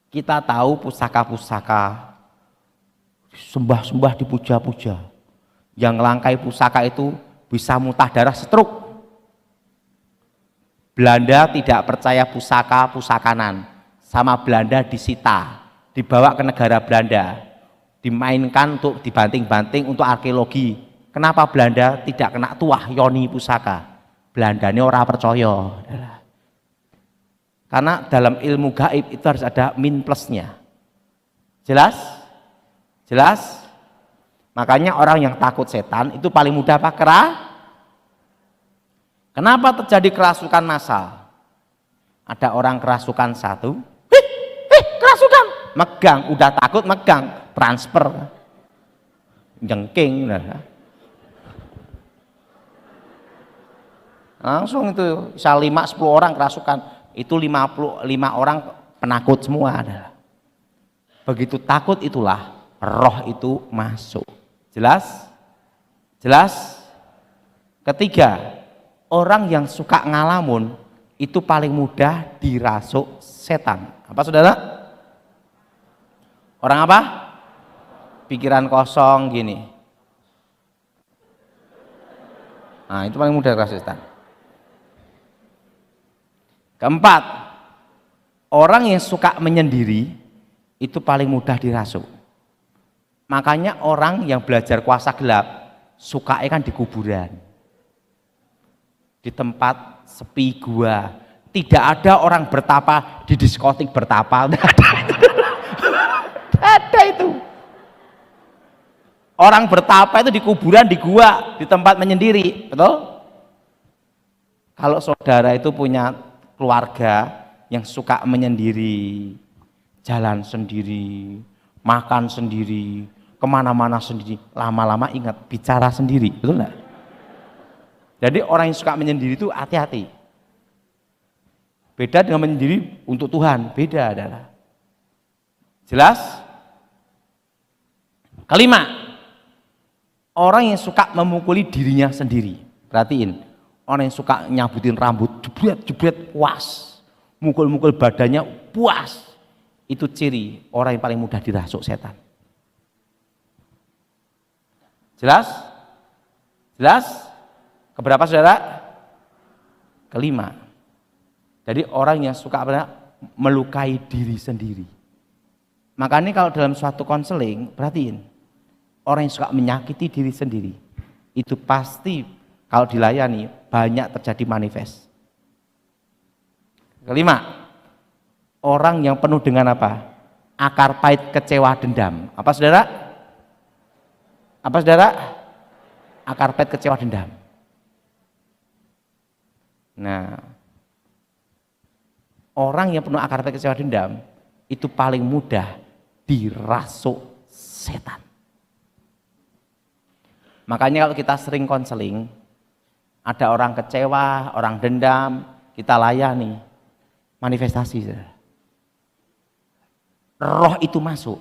Kita tahu pusaka-pusaka, sembah-sembah dipuja-puja. Yang langkai pusaka itu bisa muntah darah stroke. Belanda tidak percaya pusaka-pusakanan. Sama Belanda disita, dibawa ke negara Belanda, dimainkan untuk dibanting-banting untuk arkeologi. Kenapa Belanda tidak kena tuah yoni pusaka? Belanda ini orang percaya. Karena dalam ilmu gaib itu harus ada min plusnya. Jelas? Jelas? Makanya orang yang takut setan itu paling mudah apa? Kenapa terjadi kerasukan massal? Ada orang kerasukan satu, kerasukan, megang, udah takut megang, transfer, jengking, langsung itu bisa 5-10 orang kerasukan, itu 55 orang penakut semua. Begitu takut itulah roh itu masuk. Jelas? Jelas? Ketiga, orang yang suka ngalamun itu paling mudah dirasuk setan. Apa saudara? Orang apa? pikiran kosong gini. Nah, itu paling mudah kerasukan setan. Keempat, orang yang suka menyendiri itu paling mudah dirasuk. Makanya orang yang belajar kuasa gelap sukanya kan di kuburan, di tempat sepi gua. Tidak ada orang bertapa di diskotik bertapa. Ada itu. Orang bertapa itu di kuburan, di gua, di tempat menyendiri, betul? Kalau saudara itu punya keluarga yang suka menyendiri, jalan sendiri, makan sendiri, kemana-mana sendiri, lama-lama ingat bicara sendiri, betul nggak? Jadi orang yang suka menyendiri itu hati-hati. Beda dengan menyendiri untuk Tuhan, beda adalah. Jelas? Kelima, orang yang suka memukuli dirinya sendiri. Perhatiin, orang yang suka nyabutin rambut, jebret-jebret, puas, mukul-mukul badannya, puas. Itu ciri orang yang paling mudah dirasuk setan. Jelas? Jelas? Keberapa saudara? Kelima. Jadi orang yang suka melukai diri sendiri. Makanya kalau dalam suatu konseling, perhatiin, orang yang suka menyakiti diri sendiri, itu pasti kalau dilayani banyak terjadi manifest. Kelima, orang yang penuh dengan apa? Akar pahit, kecewa, dendam. Apa saudara? Apa saudara? Akar pahit, kecewa, dendam. Nah, orang yang penuh akar pahit, kecewa, dendam itu paling mudah dirasuk setan. Makanya kalau kita sering konseling, ada orang kecewa, orang dendam, kita layani, manifestasi. Roh itu masuk,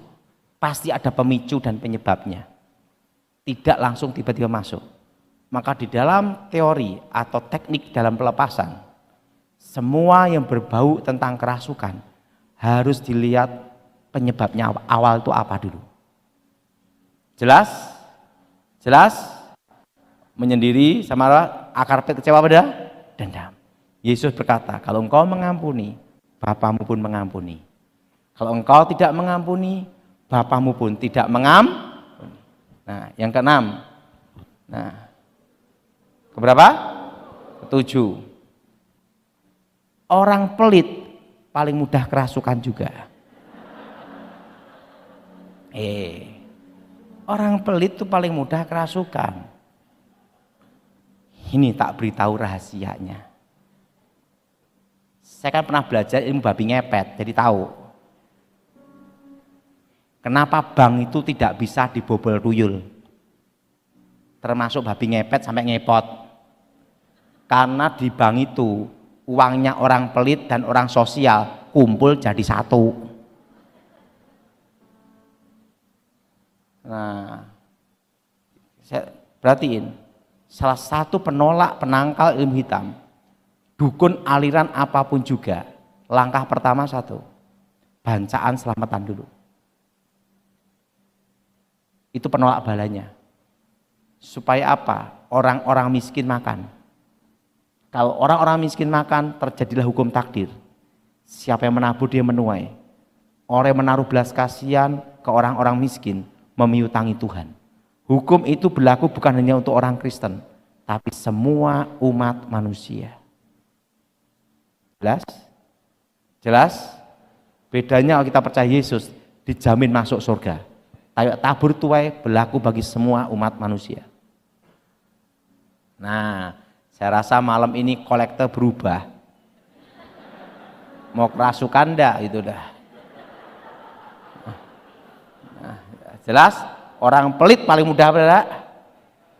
pasti ada pemicu dan penyebabnya. Tidak langsung tiba-tiba masuk. Maka di dalam teori atau teknik dalam pelepasan, semua yang berbau tentang kerasukan harus dilihat penyebabnya awal itu apa dulu. Jelas? Jelas? Menyendiri sama akar pahit, kecewa, pada dendam. Yesus berkata, kalau engkau mengampuni, Bapamu pun mengampuni. Kalau engkau tidak mengampuni, Bapamu pun tidak mengampuni. Nah, yang keenam. Nah, keberapa? Ketujuh. Orang pelit paling mudah kerasukan juga. Orang pelit itu paling mudah kerasukan. Ini tak beritahu rahasianya. Saya kan pernah belajar ilmu babi ngepet, jadi tahu. Kenapa bank itu tidak bisa dibobol tuyul? Termasuk babi ngepet sampai ngepot. Karena di bank itu uangnya orang pelit dan orang sosial kumpul jadi satu. Nah, saya perhatiin, salah satu penolak penangkal ilmu hitam, dukun aliran apapun juga, langkah pertama satu, bancaan selamatan dulu. Itu penolak balanya. Supaya apa? Orang-orang miskin makan. Kalau orang-orang miskin makan, terjadilah hukum takdir. Siapa yang menabur dia menuai. Orang yang menaruh belas kasihan ke orang-orang miskin memiutangi Tuhan. Hukum itu berlaku bukan hanya untuk orang Kristen, tapi semua umat manusia. Jelas? Jelas? Bedanya kalau kita percaya Yesus, dijamin masuk surga. Tabur tuai berlaku bagi semua umat manusia. Nah, saya rasa malam ini kolektor berubah. Mau kerasukan enggak gitu dah. Nah, jelas? Orang pelit paling mudah berapa?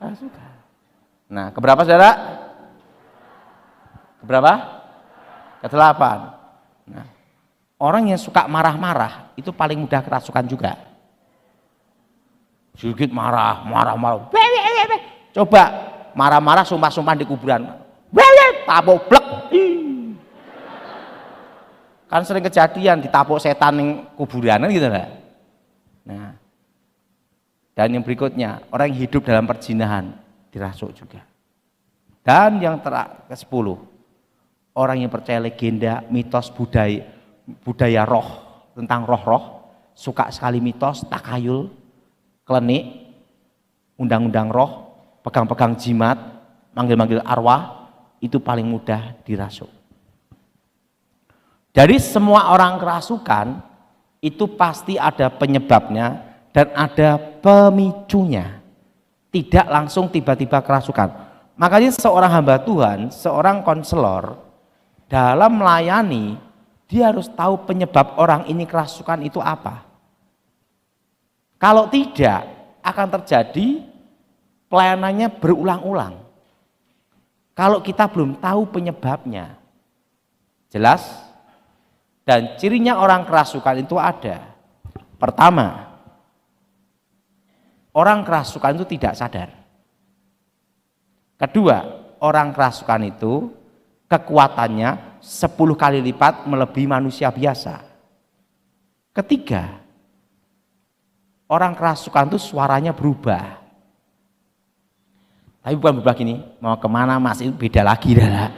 Kerasukan. Nah, keberapa saudara? Keberapa? Ke-8. Nah, orang yang suka marah-marah itu paling mudah kerasukan juga. Sedikit marah. Coba marah-marah sumpah-sumpah di kuburan. Tapuk blek. Kan sering kejadian ditapuk setan yang kuburan kan gitu lah. Nah, Dan yang berikutnya, orang yang hidup dalam perzinahan dirasuk juga. Dan yang ke-10, orang yang percaya legenda, mitos, budaya roh, tentang roh-roh, suka sekali mitos, takayul, klenik, undang-undang roh, pegang-pegang jimat, manggil-manggil arwah, itu paling mudah dirasuk. Dari semua orang kerasukan, itu pasti ada penyebabnya dan ada pemicunya. Tidak langsung tiba-tiba kerasukan. Makanya seorang hamba Tuhan, seorang konselor, dalam melayani, dia harus tahu penyebab orang ini kerasukan itu apa. Kalau tidak, akan terjadi pelayanannya berulang-ulang. Kalau kita belum tahu penyebabnya. Jelas? Dan cirinya orang kerasukan itu ada. Pertama, orang kerasukan itu tidak sadar. Kedua, orang kerasukan itu kekuatannya 10 kali lipat melebihi manusia biasa. Ketiga, orang kerasukan itu suaranya berubah. Tapi bukan berubah gini, mau kemana mas, itu beda lagi dah.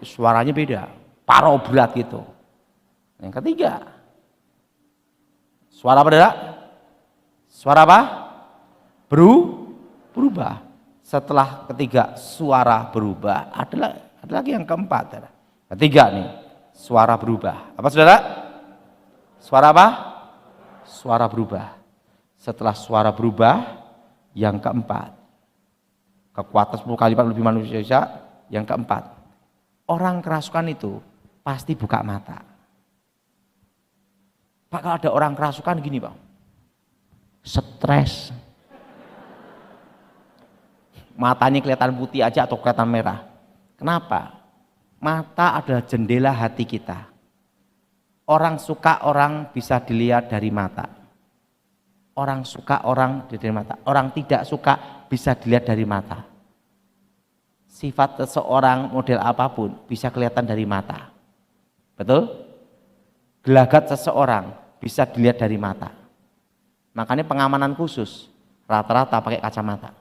Suaranya beda, paro berat gitu. Yang ketiga, suara apa dah? Suara apa? Berubah. Setelah ketiga suara berubah, ada lagi yang keempat. Ketiga nih, suara berubah. Apa saudara? Suara apa? Suara berubah. Setelah suara berubah, yang keempat, kekuatan 10 kali lipat lebih manusia. Yang keempat, orang kerasukan itu pasti buka mata. Pak, kalau ada orang kerasukan gini Pak, stres, matanya kelihatan putih aja atau kelihatan merah. Kenapa? Mata adalah jendela hati kita. Orang suka orang bisa dilihat dari mata. Orang suka orang dari mata. Orang tidak suka bisa dilihat dari mata. Sifat seseorang model apapun bisa kelihatan dari mata. Betul? Gelagat seseorang bisa dilihat dari mata. Makanya pengamanan khusus rata-rata pakai kacamata.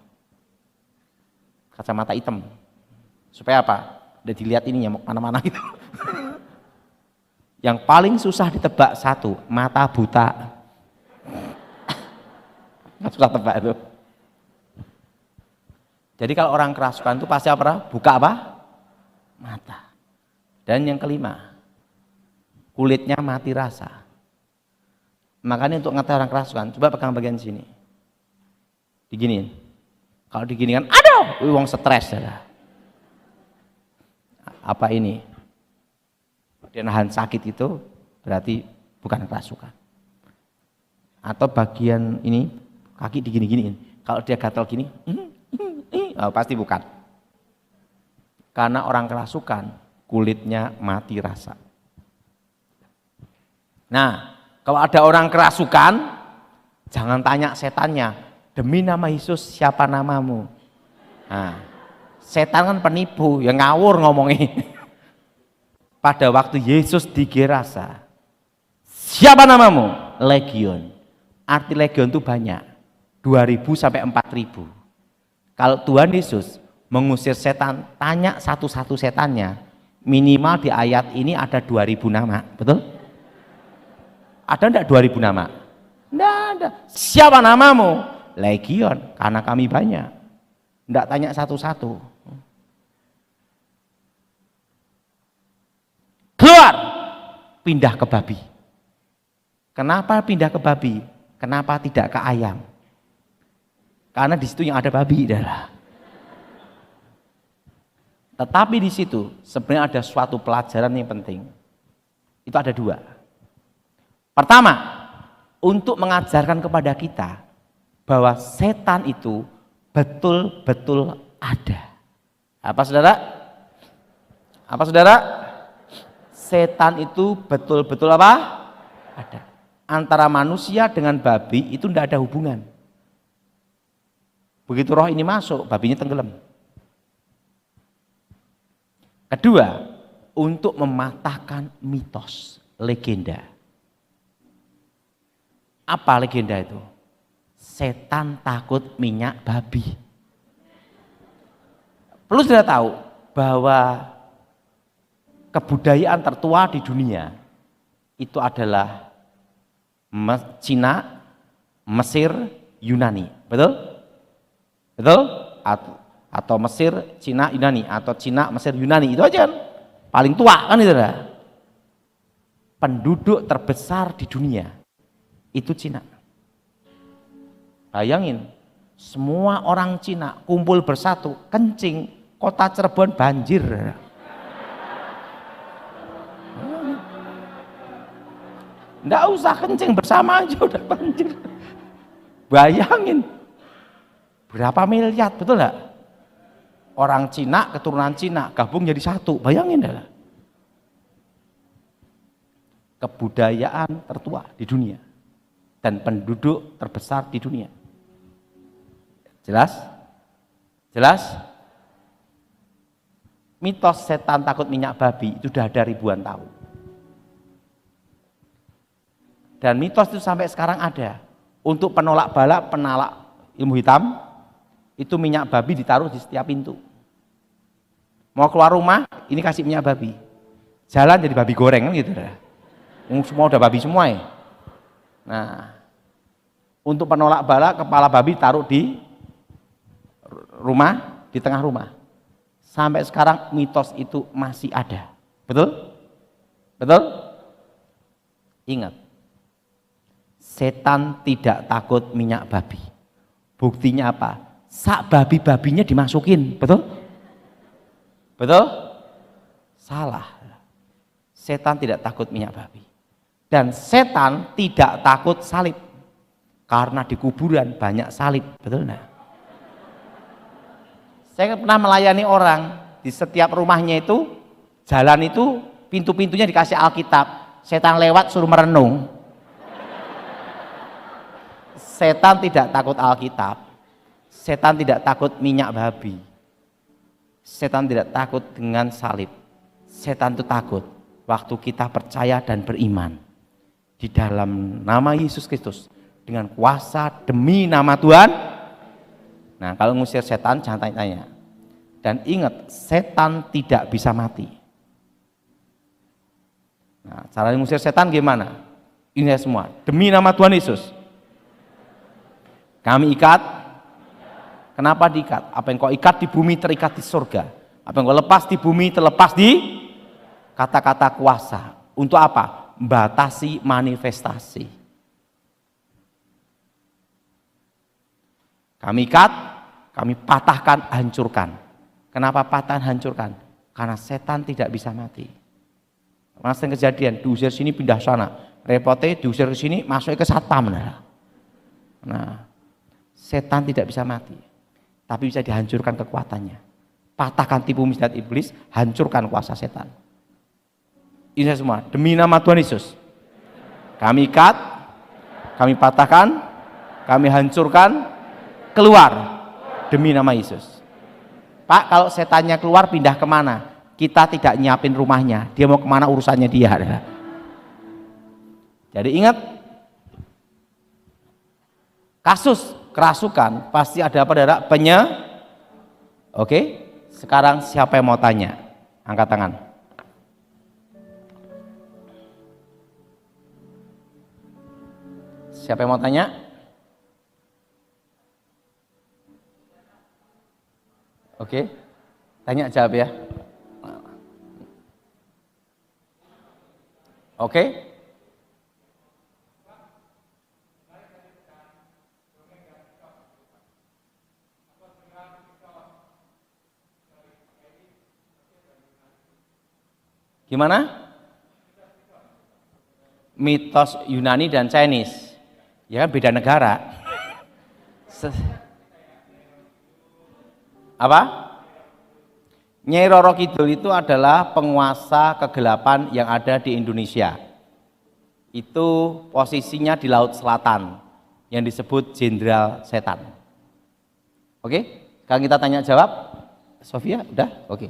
Kacamata hitam. Supaya apa? Udah dilihat ini nyamuk mana-mana gitu. Yang paling susah ditebak satu, mata buta. Susah tebak itu. Jadi kalau orang kerasukan itu pasti apa? Buka apa? Mata. Dan yang kelima, kulitnya mati rasa. Makanya untuk ngetes orang kerasukan, coba pegang bagian sini. Diginiin. Kalau diginikan, aduh, wong stres ya. Apa ini? Dia nahan sakit itu berarti bukan kerasukan. Atau bagian ini kaki digini-giniin. Kalau dia gatal gini, oh, pasti bukan. Karena orang kerasukan kulitnya mati rasa. Nah, kalau ada orang kerasukan, jangan tanya setannya, demi nama Yesus siapa namamu? Nah, setan kan penipu, yang ngawur ngomongnya. Pada waktu Yesus di Gerasa, siapa namamu? Legion. Arti legion itu banyak, 2000 sampai 4000. Kalau Tuhan Yesus mengusir setan, tanya satu-satu setannya, minimal di ayat ini ada 2000 nama, betul? Ada enggak 2000 nama? Enggak ada. Siapa namamu? Legion, karena kami banyak. Enggak tanya satu-satu. Keluar, pindah ke babi. Kenapa pindah ke babi? Kenapa tidak ke ayam? Karena di situ yang ada babi adalah. Tetapi di situ sebenarnya ada suatu pelajaran yang penting. Itu ada dua. Pertama, untuk mengajarkan kepada kita bahwa setan itu betul-betul ada. Apa saudara? Apa saudara? Setan itu betul-betul apa? Ada. Antara manusia dengan babi itu tidak ada hubungan. Begitu roh ini masuk, babinya tenggelam. Kedua, untuk mematahkan mitos, legenda. Apa legenda itu? setan takut minyak babi. Perlu sudah tahu bahwa kebudayaan tertua di dunia itu adalah Cina, Mesir, Yunani. Betul? Betul? Atau Mesir, Cina, Yunani, atau Cina, Mesir, Yunani, itu aja kan paling tua kan itu dah. Penduduk terbesar di dunia itu Cina. Bayangin, semua orang Cina kumpul bersatu, kencing, kota Cirebon banjir. Nggak usah kencing, bersama aja udah banjir. Bayangin berapa miliar, betul nggak? Orang Cina, keturunan Cina gabung jadi satu, bayangin dah. Kebudayaan tertua di dunia dan penduduk terbesar di dunia. Jelas? Jelas? Mitos setan takut minyak babi itu sudah ada ribuan tahun. Dan mitos itu sampai sekarang ada. Untuk penolak bala, penolak ilmu hitam, itu minyak babi ditaruh di setiap pintu. Mau keluar rumah, ini kasih minyak babi. Jalan jadi babi goreng kan gitu dah. Semua udah babi semua ya. Nah, untuk penolak bala, kepala babi taruh di rumah, di tengah rumah. Sampai sekarang mitos itu masih ada. Betul? Betul? Ingat, setan tidak takut minyak babi. Buktinya apa? Sak babi-babinya dimasukin. Betul? Betul? Salah. Setan tidak takut minyak babi. Dan setan tidak takut salib. Karena di kuburan banyak salib. Betul enggak? Saya pernah melayani orang, di setiap rumahnya itu, jalan itu, pintu-pintunya dikasih Alkitab. Setan lewat suruh merenung. Setan tidak takut Alkitab. Setan tidak takut minyak babi. Setan tidak takut dengan salib. Setan itu takut waktu kita percaya dan beriman di dalam nama Yesus Kristus dengan kuasa demi nama Tuhan. Nah, kalau ngusir setan jangan tanya-tanya. Dan ingat, setan tidak bisa mati. Nah, cara mengusir setan gimana? Ini semua demi nama Tuhan Yesus. Kami ikat. Kenapa diikat? Apa yang kau ikat di bumi terikat di surga. Apa yang kau lepas di bumi terlepas di kata-kata kuasa. Untuk apa? Membatasi manifestasi. Kami ikat, kami patahkan, hancurkan. Kenapa patah hancurkan? Karena setan tidak bisa mati. Masih kejadian, diusir sini pindah sana. Repotnya diusir ke sini, masuk ke satpam. Nah, setan tidak bisa mati. Tapi bisa dihancurkan kekuatannya. Patahkan tipu muslihat iblis, hancurkan kuasa setan. Ini semua demi nama Tuhan Yesus. Kami ikat, kami patahkan, kami hancurkan, keluar demi nama Yesus. Pak, kalau setannya keluar pindah kemana? Kita tidak nyiapin rumahnya, dia mau kemana urusannya dia. Jadi ingat, kasus kerasukan pasti ada pada Oke, sekarang siapa yang mau tanya? Angkat tangan. Siapa yang mau tanya? Oke, tanya jawab ya. Oke. Gimana? Mitos Yunani dan Chinese. Ya kan beda negara. Apa? Nyai Roro Kidul itu adalah penguasa kegelapan yang ada di Indonesia. Itu posisinya di Laut Selatan yang disebut Jenderal Setan. Oke? Sekarang kita tanya jawab. Sofia, udah? Oke.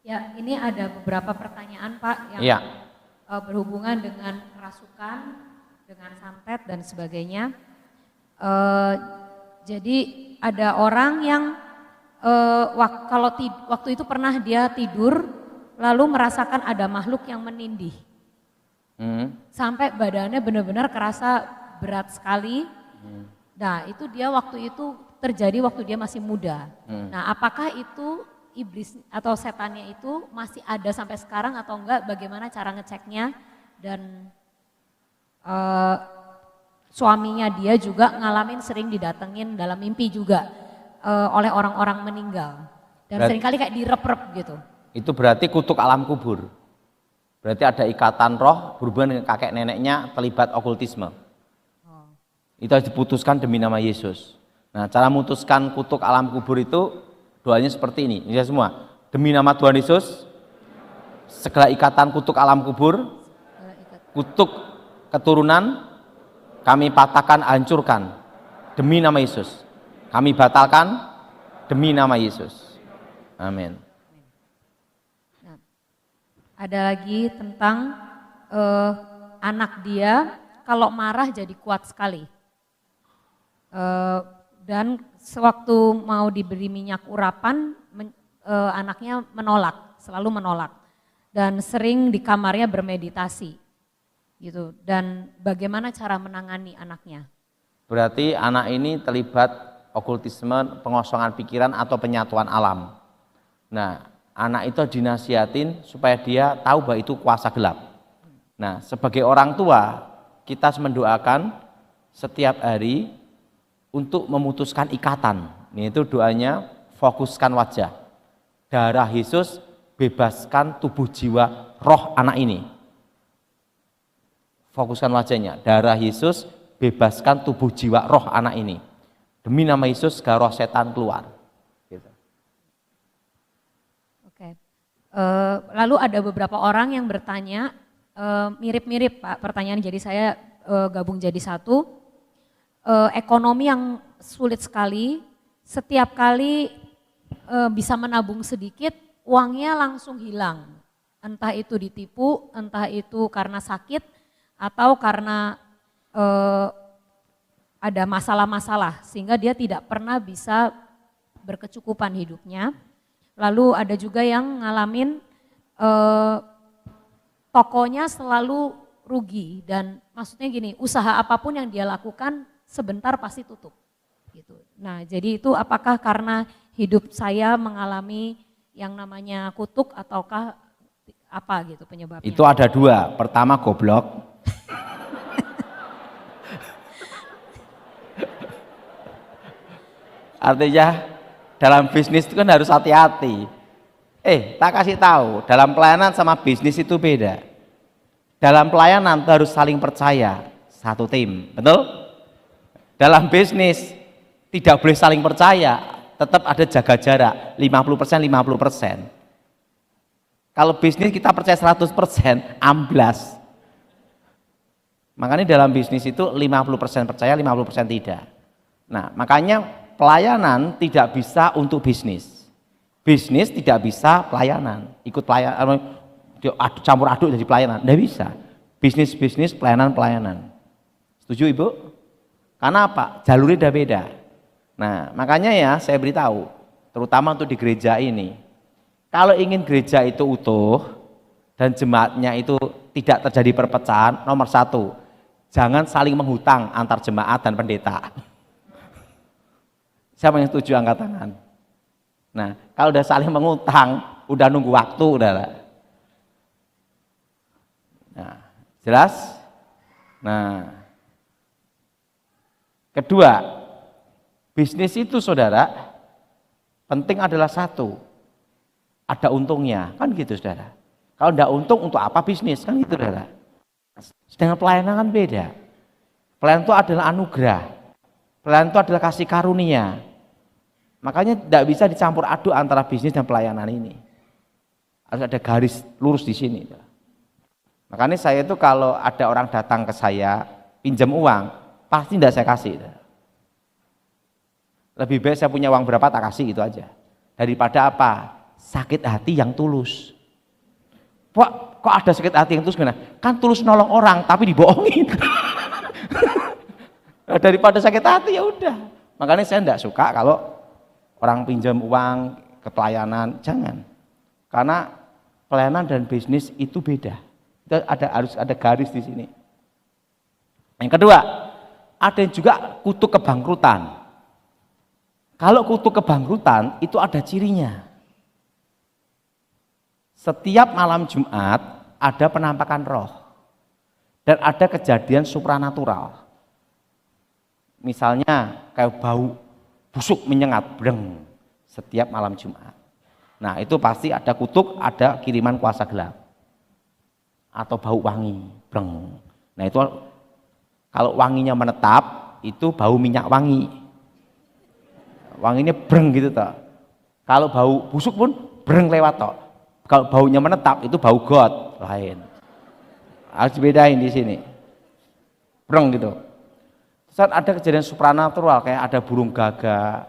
Ya, ini ada beberapa pertanyaan Pak yang Iya. Berhubungan dengan kerasukan, dengan santet dan sebagainya. Eh, jadi ada orang yang waktu itu pernah dia tidur lalu merasakan ada makhluk yang menindih. Sampai badannya benar-benar kerasa berat sekali. Nah, itu dia waktu itu terjadi waktu dia masih muda. Nah, apakah itu iblis atau setannya itu masih ada sampai sekarang atau enggak? Bagaimana cara ngeceknya? Dan suaminya dia juga ngalamin sering didatengin dalam mimpi juga oleh orang-orang meninggal. Dan seringkali kayak direp-rep gitu. Itu berarti kutuk alam kubur. Berarti ada ikatan roh berhubungan dengan kakek neneknya terlibat okultisme. Itu harus diputuskan demi nama Yesus. Nah, cara memutuskan kutuk alam kubur itu doanya seperti ini. Ini semua. Demi nama Tuhan Yesus, segala ikatan kutuk alam kubur, kutuk keturunan, kami patahkan, hancurkan. Demi nama Yesus. Kami batalkan demi nama Yesus. Amin. Ada lagi tentang anak dia kalau marah jadi kuat sekali. Dan sewaktu mau diberi minyak urapan, anaknya menolak, selalu menolak. Dan sering di kamarnya bermeditasi. Gitu. Dan bagaimana cara menangani anaknya? Berarti anak ini terlibat okultisme, pengosongan pikiran atau penyatuan alam. Nah, anak itu dinasihatin supaya dia tahu bahwa itu kuasa gelap. Nah, sebagai orang tua, kita harus mendoakan setiap hari untuk memutuskan ikatan. Ini itu doanya, fokuskan wajah. Darah Yesus bebaskan tubuh jiwa roh anak ini. Fokuskan wajahnya. Darah Yesus bebaskan tubuh jiwa roh anak ini. Demi nama Yesus, segala roh setan keluar. Gitu. Oke. Lalu ada beberapa orang yang bertanya, mirip-mirip Pak pertanyaan, jadi saya gabung jadi satu. Ekonomi yang sulit sekali, setiap kali bisa menabung sedikit, uangnya langsung hilang. Entah itu ditipu, entah itu karena sakit, atau karena ada masalah-masalah sehingga dia tidak pernah bisa berkecukupan hidupnya. Lalu ada juga yang ngalamin tokonya selalu rugi dan maksudnya gini, usaha apapun yang dia lakukan sebentar pasti tutup. Gitu. Nah, jadi itu apakah karena hidup saya mengalami yang namanya kutuk ataukah apa gitu penyebabnya? Itu ada dua, pertama goblok. Artinya dalam bisnis itu kan harus hati-hati. Tak kasih tahu, dalam pelayanan sama bisnis itu beda. Dalam pelayanan itu harus saling percaya, satu tim, betul? Dalam bisnis tidak boleh saling percaya, tetap ada jaga jarak, 50%, 50%. Kalau bisnis kita percaya 100%, amblas. Makanya dalam bisnis itu 50% percaya, 50% tidak. Nah, makanya pelayanan tidak bisa untuk bisnis. Bisnis tidak bisa pelayanan. Ikut pelayanan, campur aduk jadi pelayanan. Tidak bisa. Bisnis, pelayanan. Setuju Ibu? Karena apa? Jalurnya udah beda. Nah, makanya ya saya beritahu, terutama untuk di gereja ini. Kalau ingin gereja itu utuh dan jemaatnya itu tidak terjadi perpecahan, nomor satu, jangan saling menghutang antar jemaat dan pendeta. Siapa yang setuju angkat tangan? Nah, kalau udah saling mengutang, udah nunggu waktu, udah. Nah, jelas? Nah, kedua, bisnis itu saudara, penting adalah satu, ada untungnya, kan gitu saudara. Kalau enggak untung, untuk apa bisnis, kan gitu saudara. Sedangkan pelayanan kan beda. Pelayanan itu adalah anugerah, pelayanan itu adalah kasih karunia. Makanya tidak bisa dicampur aduk antara bisnis dan pelayanan ini. Harus ada garis lurus di sini. Makanya saya itu kalau ada orang datang ke saya pinjam uang, pasti tidak saya kasih. Lebih baik saya punya uang berapa tak kasih, itu aja. Daripada apa? sakit hati yang tulus. Kok ada sakit hati yang tulus gimana? Kan tulus nolong orang tapi dibohongin. Daripada sakit hati ya udah. Makanya saya enggak suka kalau orang pinjam uang ke pelayanan, jangan. Karena pelayanan dan bisnis itu beda. Harus ada garis di sini. Yang kedua, ada juga kutuk kebangkrutan. Kalau kutuk kebangkrutan itu ada cirinya. Setiap malam Jumat ada penampakan roh dan ada kejadian supranatural. Misalnya kayak bau busuk menyengat, breng, setiap malam Jumat. Nah itu pasti ada kutuk, ada kiriman kuasa gelap. Atau bau wangi, breng. Nah itu kalau wanginya menetap, itu bau minyak wangi. Wanginya breng gitu toh. Kalau bau busuk pun breng lewat toh. Kalau baunya menetap itu bau got lain. Harus dibedain di sini. Breng gitu. Saat ada kejadian supranatural kayak ada burung gagak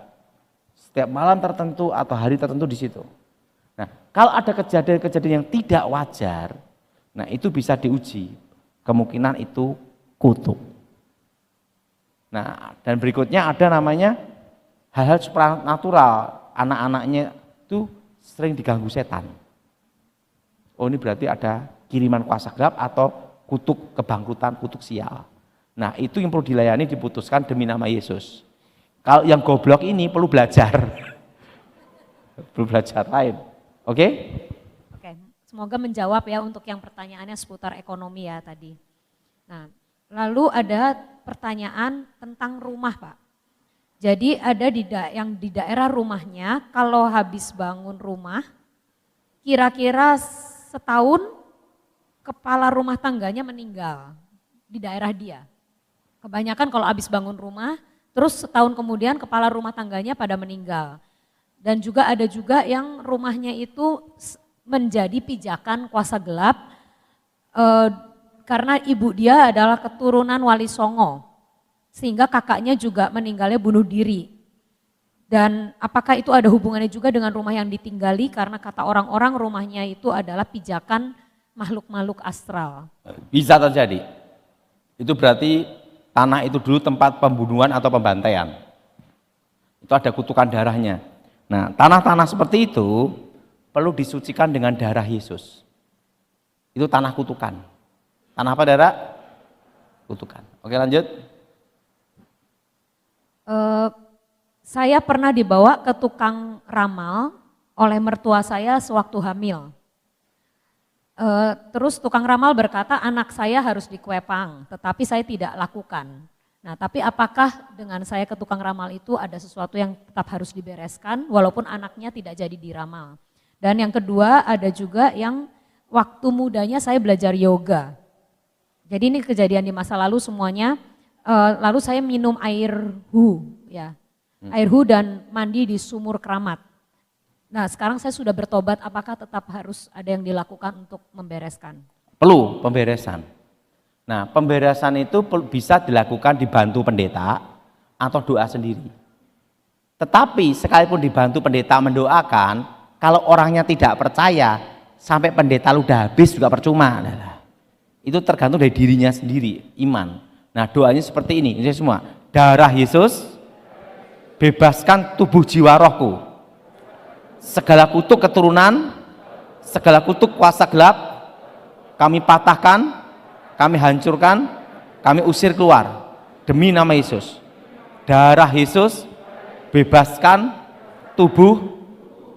setiap malam tertentu atau hari tertentu di situ. Nah, kalau ada kejadian-kejadian yang tidak wajar, nah itu bisa diuji. Kemungkinan itu kutuk. Nah, dan berikutnya ada namanya hal-hal supranatural. Anak-anaknya itu sering diganggu setan. Oh, ini berarti ada kiriman kuasa gelap atau kutuk kebangkrutan, kutuk sial. Nah itu yang perlu dilayani, diputuskan demi nama Yesus. Kalau yang goblok ini perlu belajar. Perlu belajar lain. Oke? Oke, semoga menjawab ya untuk yang pertanyaannya seputar ekonomi ya tadi. Nah, lalu ada pertanyaan tentang rumah Pak. Jadi ada yang di daerah rumahnya kalau habis bangun rumah, kira-kira setahun kepala rumah tangganya meninggal di daerah dia. Kebanyakan kalau habis bangun rumah, terus setahun kemudian kepala rumah tangganya pada meninggal. Dan juga ada juga yang rumahnya itu menjadi pijakan kuasa gelap karena ibu dia adalah keturunan Wali Songo. Sehingga kakaknya juga meninggalnya bunuh diri. Dan apakah itu ada hubungannya juga dengan rumah yang ditinggali karena kata orang-orang rumahnya itu adalah pijakan makhluk-makhluk astral. Bisa terjadi. Itu berarti tanah itu dulu tempat pembunuhan atau pembantaian. Itu ada kutukan darahnya. Nah, tanah-tanah seperti itu perlu disucikan dengan darah Yesus. Itu tanah kutukan. Tanah apa darah? Kutukan. Oke lanjut. Saya pernah dibawa ke tukang ramal oleh mertua saya sewaktu hamil. Terus tukang ramal berkata anak saya harus dikuepang, tetapi saya tidak lakukan. Nah tapi apakah dengan saya ke tukang ramal itu ada sesuatu yang tetap harus dibereskan walaupun anaknya tidak jadi diramal. Dan yang kedua ada juga yang waktu mudanya saya belajar yoga. Jadi ini kejadian di masa lalu semuanya, lalu saya minum air hu, ya, air hu dan mandi di sumur keramat. Nah sekarang saya sudah bertobat, apakah tetap harus ada yang dilakukan untuk membereskan? Perlu pemberesan. Nah pemberesan itu bisa dilakukan dibantu pendeta atau doa sendiri. Tetapi sekalipun dibantu pendeta mendoakan, kalau orangnya tidak percaya, sampai pendeta lu udah habis juga percuma. Itu tergantung dari dirinya sendiri, iman. Nah doanya seperti ini semua. Darah Yesus, bebaskan tubuh jiwa rohku. Segala kutuk keturunan, segala kutuk kuasa gelap, kami patahkan, kami hancurkan, kami usir keluar. Demi nama Yesus. Darah Yesus, bebaskan tubuh,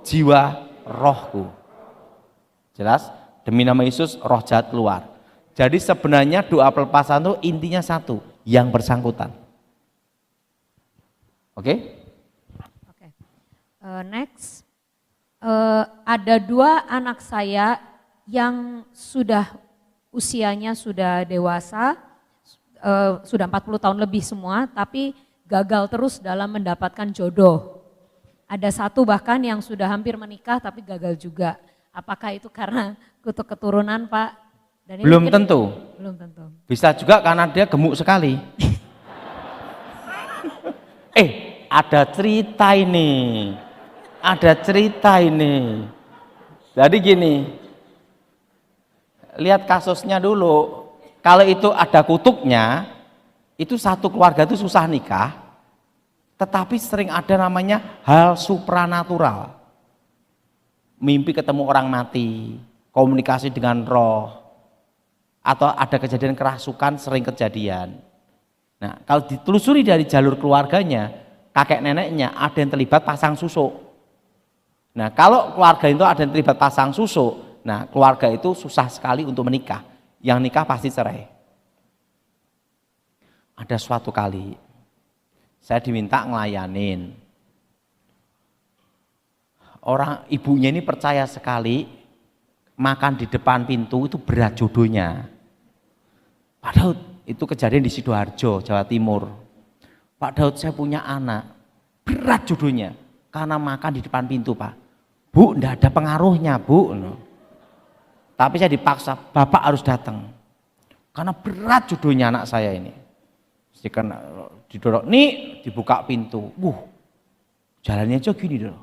jiwa, rohku. Jelas? Demi nama Yesus, roh jahat keluar. Jadi sebenarnya doa pelepasan itu intinya satu, yang bersangkutan. Oke? Oke. Next. Ada 2 anak saya yang sudah usianya sudah dewasa, sudah 40 tahun lebih semua, tapi gagal terus dalam mendapatkan jodoh. Ada 1 bahkan yang sudah hampir menikah tapi gagal juga. Apakah itu karena kutuk keturunan Pak? Dan ini Belum tentu. Belum tentu. Bisa juga karena dia gemuk sekali. Ada cerita ini. Ada cerita ini. Jadi gini, lihat kasusnya dulu. Kalau itu ada kutuknya, itu satu keluarga itu susah nikah, tetapi sering ada namanya hal supranatural. Mimpi ketemu orang mati, komunikasi dengan roh, atau ada kejadian kerasukan sering kejadian. Nah, kalau ditelusuri dari jalur keluarganya, kakek neneknya ada yang terlibat pasang susuk. Nah, kalau keluarga itu ada yang terlibat pasang susuk, nah keluarga itu susah sekali untuk menikah. Yang nikah pasti cerai. Ada suatu kali, saya diminta ngelayanin. Orang ibunya ini percaya sekali, makan di depan pintu itu berat jodohnya. Pak Daud, itu kejadian di Sidoarjo, Jawa Timur. Pak Daud, saya punya anak, berat jodohnya, karena makan di depan pintu, Pak. Bu, enggak ada pengaruhnya, Bu. Tapi saya dipaksa, Bapak harus datang. Karena berat jodohnya anak saya ini. Kan didorong, nih dibuka pintu. Jalannya aja gini dong.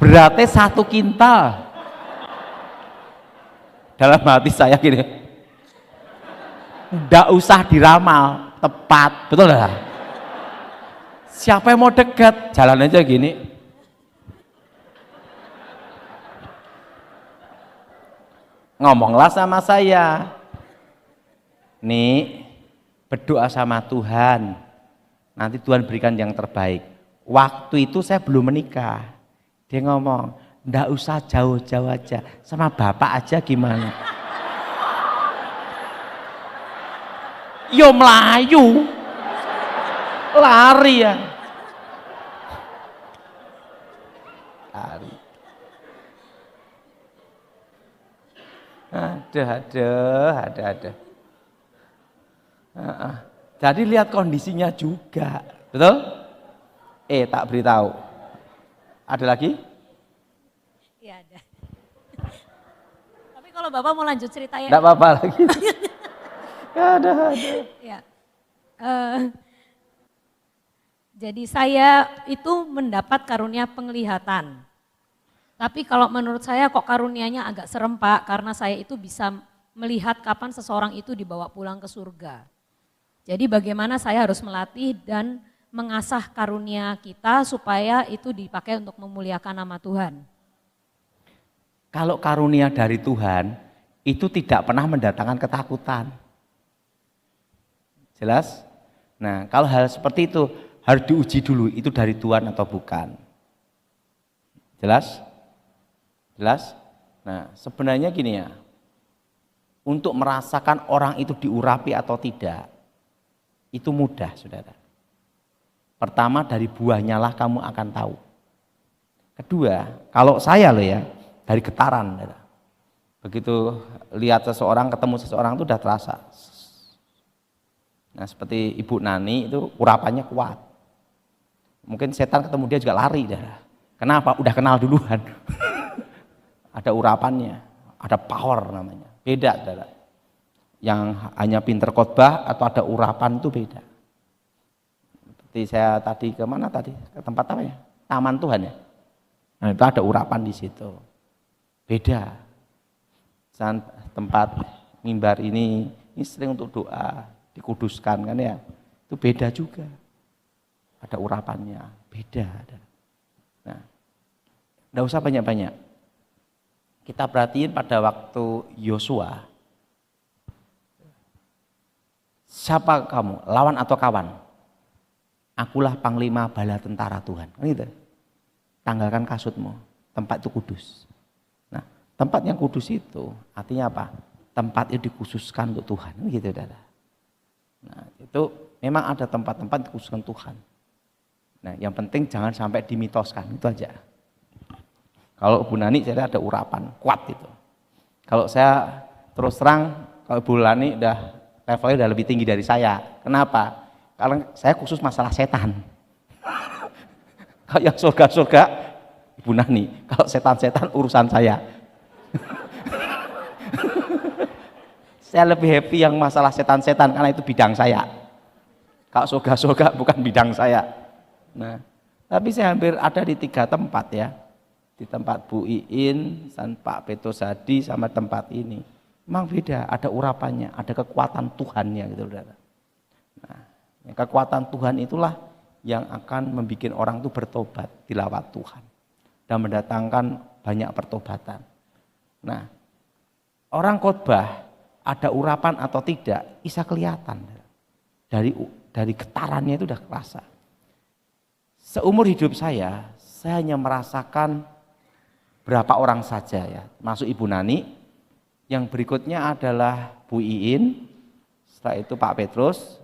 Beratnya 1 kintal. Dalam hati saya gini. Enggak usah diramal, tepat. Betul enggak? Siapa yang mau dekat? Jalan aja gini. Ngomonglah sama saya, nih berdoa sama Tuhan, nanti Tuhan berikan yang terbaik. Waktu itu saya belum menikah, dia ngomong, ndak usah jauh-jauh aja, sama bapak aja gimana? Yo melayu, lari ya, lari. Ada. Jadi lihat kondisinya juga, betul? Tak beritahu. Ada lagi? Iya ada. Tapi kalau Bapak mau lanjut ceritanya. Enggak apa-apa lagi. ada. Ya. Jadi saya itu mendapat karunia penglihatan. Tapi kalau menurut saya kok karunianya agak serem Pak, karena saya itu bisa melihat kapan seseorang itu dibawa pulang ke surga. Jadi bagaimana saya harus melatih dan mengasah karunia kita supaya itu dipakai untuk memuliakan nama Tuhan. Kalau karunia dari Tuhan, itu tidak pernah mendatangkan ketakutan. Jelas? Nah, kalau hal seperti itu harus diuji dulu, itu dari Tuhan atau bukan. Jelas? Jelas? Nah, sebenarnya gini ya, untuk merasakan orang itu diurapi atau tidak, itu mudah, saudara. Pertama, dari buahnya lah kamu akan tahu. Kedua, kalau saya loh ya, dari getaran. Saudara. Begitu lihat seseorang, ketemu seseorang itu udah terasa. Nah, seperti Ibu Nani itu urapannya kuat. Mungkin setan ketemu dia juga lari. Saudara. Kenapa? Udah kenal duluan. Ada urapannya, ada power namanya. Beda, saudara. Yang hanya pinter khotbah atau ada urapan itu beda. Seperti saya tadi kemana tadi? Ke tempat apa ya? Taman Tuhan ya. Nah, itu ada urapan di situ. Beda. Tempat mimbar ini sering untuk doa, dikuduskan kan ya. Itu beda juga. Ada urapannya, beda. Nah, enggak usah banyak-banyak. Kita perhatiin pada waktu Yosua, siapa kamu, lawan atau kawan? Akulah panglima bala tentara Tuhan. Gitu. Tanggalkan kasutmu, tempat itu kudus. Nah, tempat yang kudus itu artinya apa? Tempat itu dikhususkan untuk Tuhan. Gitu, saudara. Nah, itu memang ada tempat-tempat dikhususkan Tuhan. Nah, yang penting jangan sampai dimitoskan, itu aja. Kalau Bu Nani saya ada urapan kuat itu. Kalau saya terus terang, kalau Bu Nani levelnya udah lebih tinggi dari saya. Kenapa? Karena saya khusus masalah setan. Kalau yang surga-surga Bu Nani, kalau setan-setan urusan saya. Saya lebih happy yang masalah setan-setan karena itu bidang saya. Kalau surga-surga bukan bidang saya. Nah, Tapi saya hampir ada di 3 tempat ya. Di tempat Bu Iin, Pak Peto Sadi sama tempat ini. Memang beda, ada urapannya, ada kekuatan Tuhannya gitu saudara. Nah, kekuatan Tuhan itulah yang akan membuat orang itu bertobat tilawat Tuhan dan mendatangkan banyak pertobatan. Nah, orang khotbah ada urapan atau tidak bisa kelihatan dari getarannya itu udah kerasa. Seumur hidup saya hanya merasakan berapa orang saja ya, masuk Ibu Nani, yang berikutnya adalah Bu Iin, setelah itu Pak Petrus,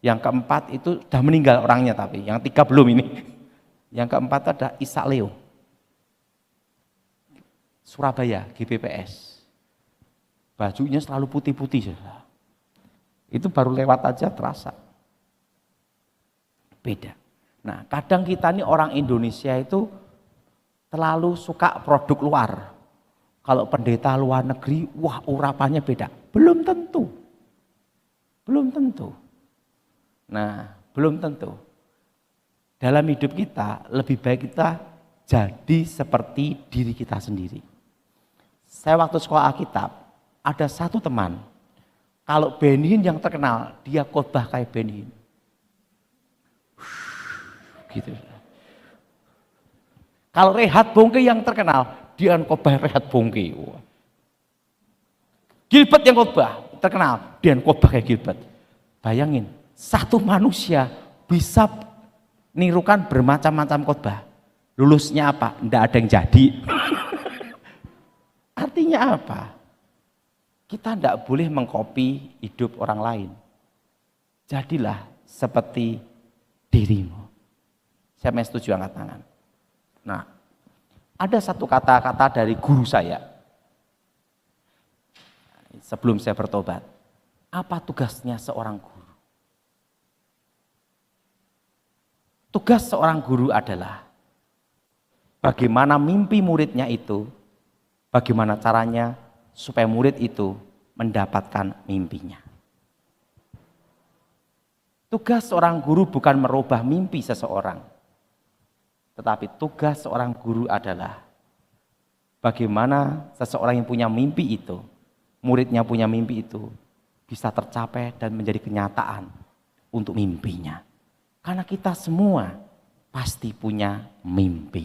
yang keempat itu sudah meninggal orangnya tapi, yang 3 belum ini. Yang keempat ada Ishak Leo, Surabaya, GBPS. Bajunya selalu putih-putih. Itu baru lewat aja terasa. Beda. Nah, kadang kita nih orang Indonesia itu terlalu suka produk luar. Kalau pendeta luar negeri, wah urapannya beda. Belum tentu. Belum tentu. Nah, belum tentu. Dalam hidup kita, lebih baik kita jadi seperti diri kita sendiri. Saya waktu sekolah Alkitab, ada satu teman, kalau Benhin yang terkenal, dia khotbah kayak Benhin. Gitu. Kalau Rehat Bongke yang terkenal, dia khotbah Rehat Bongke. Gilbert yang khotbah terkenal, dia khotbah kayak Gilbert. Bayangin, satu manusia bisa nirukan bermacam-macam khotbah. Lulusnya apa? Tidak ada yang jadi. Artinya apa? Kita tidak boleh mengkopi hidup orang lain. Jadilah seperti dirimu. Siapa yang setuju angkat tangan? Nah, ada satu kata-kata dari guru saya sebelum saya bertobat. Apa tugasnya seorang guru? Tugas seorang guru adalah bagaimana mimpi muridnya itu, bagaimana caranya supaya murid itu mendapatkan mimpinya. Tugas seorang guru bukan merubah mimpi seseorang. Tetapi tugas seorang guru adalah bagaimana seseorang yang punya mimpi itu, muridnya punya mimpi itu, bisa tercapai dan menjadi kenyataan untuk mimpinya. Karena kita semua pasti punya mimpi.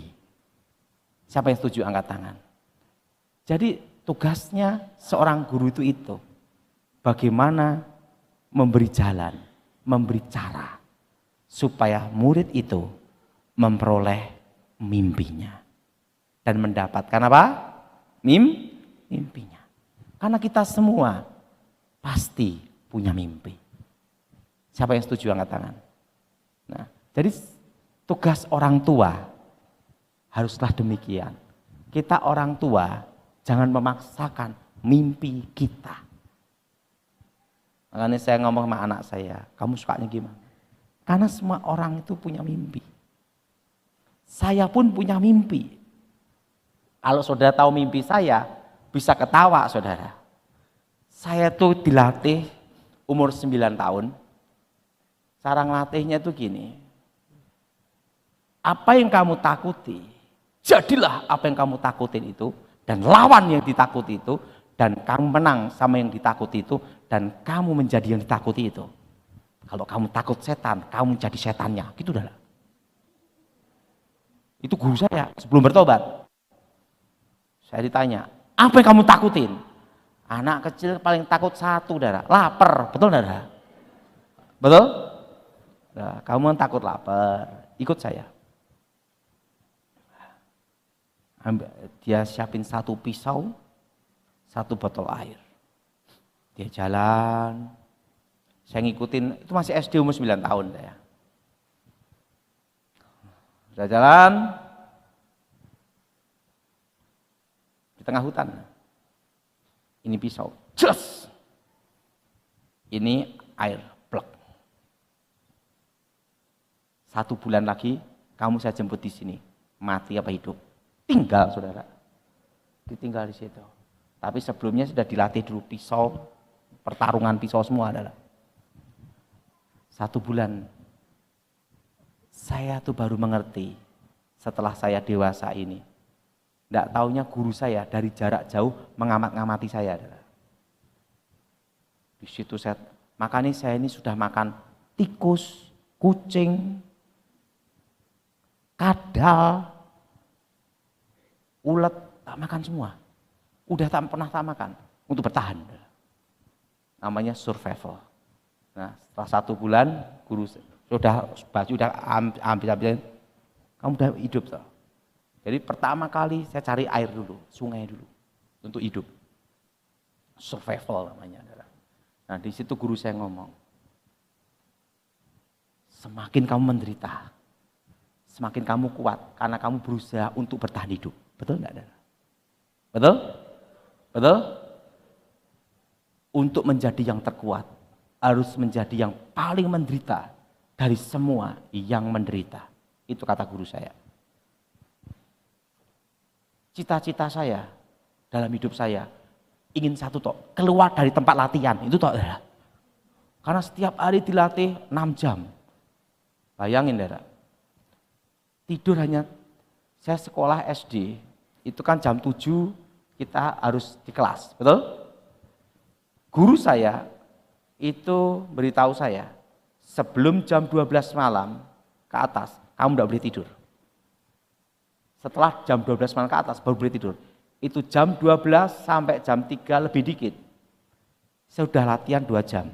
Siapa yang setuju angkat tangan? Jadi tugasnya seorang guru itu bagaimana memberi jalan, memberi cara supaya murid itu memperoleh mimpinya dan mendapatkan apa? Mimpinya. Karena kita semua pasti punya mimpi. Siapa yang setuju angkat tangan? Nah, jadi tugas orang tua haruslah demikian. Kita orang tua jangan memaksakan mimpi kita. Makanya saya ngomong sama anak saya, kamu sukanya gimana? Karena semua orang itu punya mimpi. Saya pun punya mimpi. Kalau saudara tahu mimpi saya, bisa ketawa saudara. Saya tuh dilatih umur 9 tahun. Cara ngelatihnya tuh gini. Apa yang kamu takuti, jadilah apa yang kamu takutin itu. Dan lawan yang ditakuti itu. Dan kamu menang sama yang ditakuti itu. Dan kamu menjadi yang ditakuti itu. Kalau kamu takut setan, kamu jadi setannya. Gitu dah. Itu guru saya sebelum bertobat. Saya ditanya, apa yang kamu takutin? Anak kecil paling takut satu, Dara, lapar, betul Dara? Betul? Nah, kamu takut lapar, ikut saya. Dia siapin 1 pisau, 1 botol air. Dia jalan, saya ngikutin, itu masih SD umur 9 tahun saya. Sudah jalan di tengah hutan. Ini pisau, jelas. Ini air, plek. 1 bulan lagi kamu saya jemput di sini, mati apa hidup? Tinggal saudara, ditinggal di situ. Tapi sebelumnya sudah dilatih dulu pisau, pertarungan pisau semua adalah 1 bulan. Saya tuh baru mengerti setelah saya dewasa ini. Tidak taunya guru saya dari jarak jauh mengamat-ngamati saya. Di situ makanya saya ini sudah makan tikus, kucing, kadal, ulet, tak makan semua. Udah tak pernah tak makan untuk bertahan. Namanya survival. Nah, setelah 1 bulan guru sudah baju udah ambil, kamu udah hidup toh. Jadi pertama kali saya cari air dulu, sungai dulu untuk hidup. Survival namanya. Nah, di situ guru saya ngomong, semakin kamu menderita, semakin kamu kuat karena kamu berusaha untuk bertahan hidup. Betul enggak? Betul? Betul? Untuk menjadi yang terkuat harus menjadi yang paling menderita dari semua yang menderita. Itu kata guru saya. Cita-cita saya dalam hidup saya ingin satu toh, keluar dari tempat latihan. Itu toh. Karena setiap hari dilatih 6 jam. Bayangin, Dara. Tidur hanya, saya sekolah SD, itu kan jam 7 kita harus di kelas, betul? Guru saya itu beritahu saya, sebelum jam 12 malam ke atas, kamu tidak boleh tidur. Setelah jam 12 malam ke atas, baru boleh tidur. Itu jam 12 sampai jam 3 lebih dikit. Saya sudah latihan 2 jam.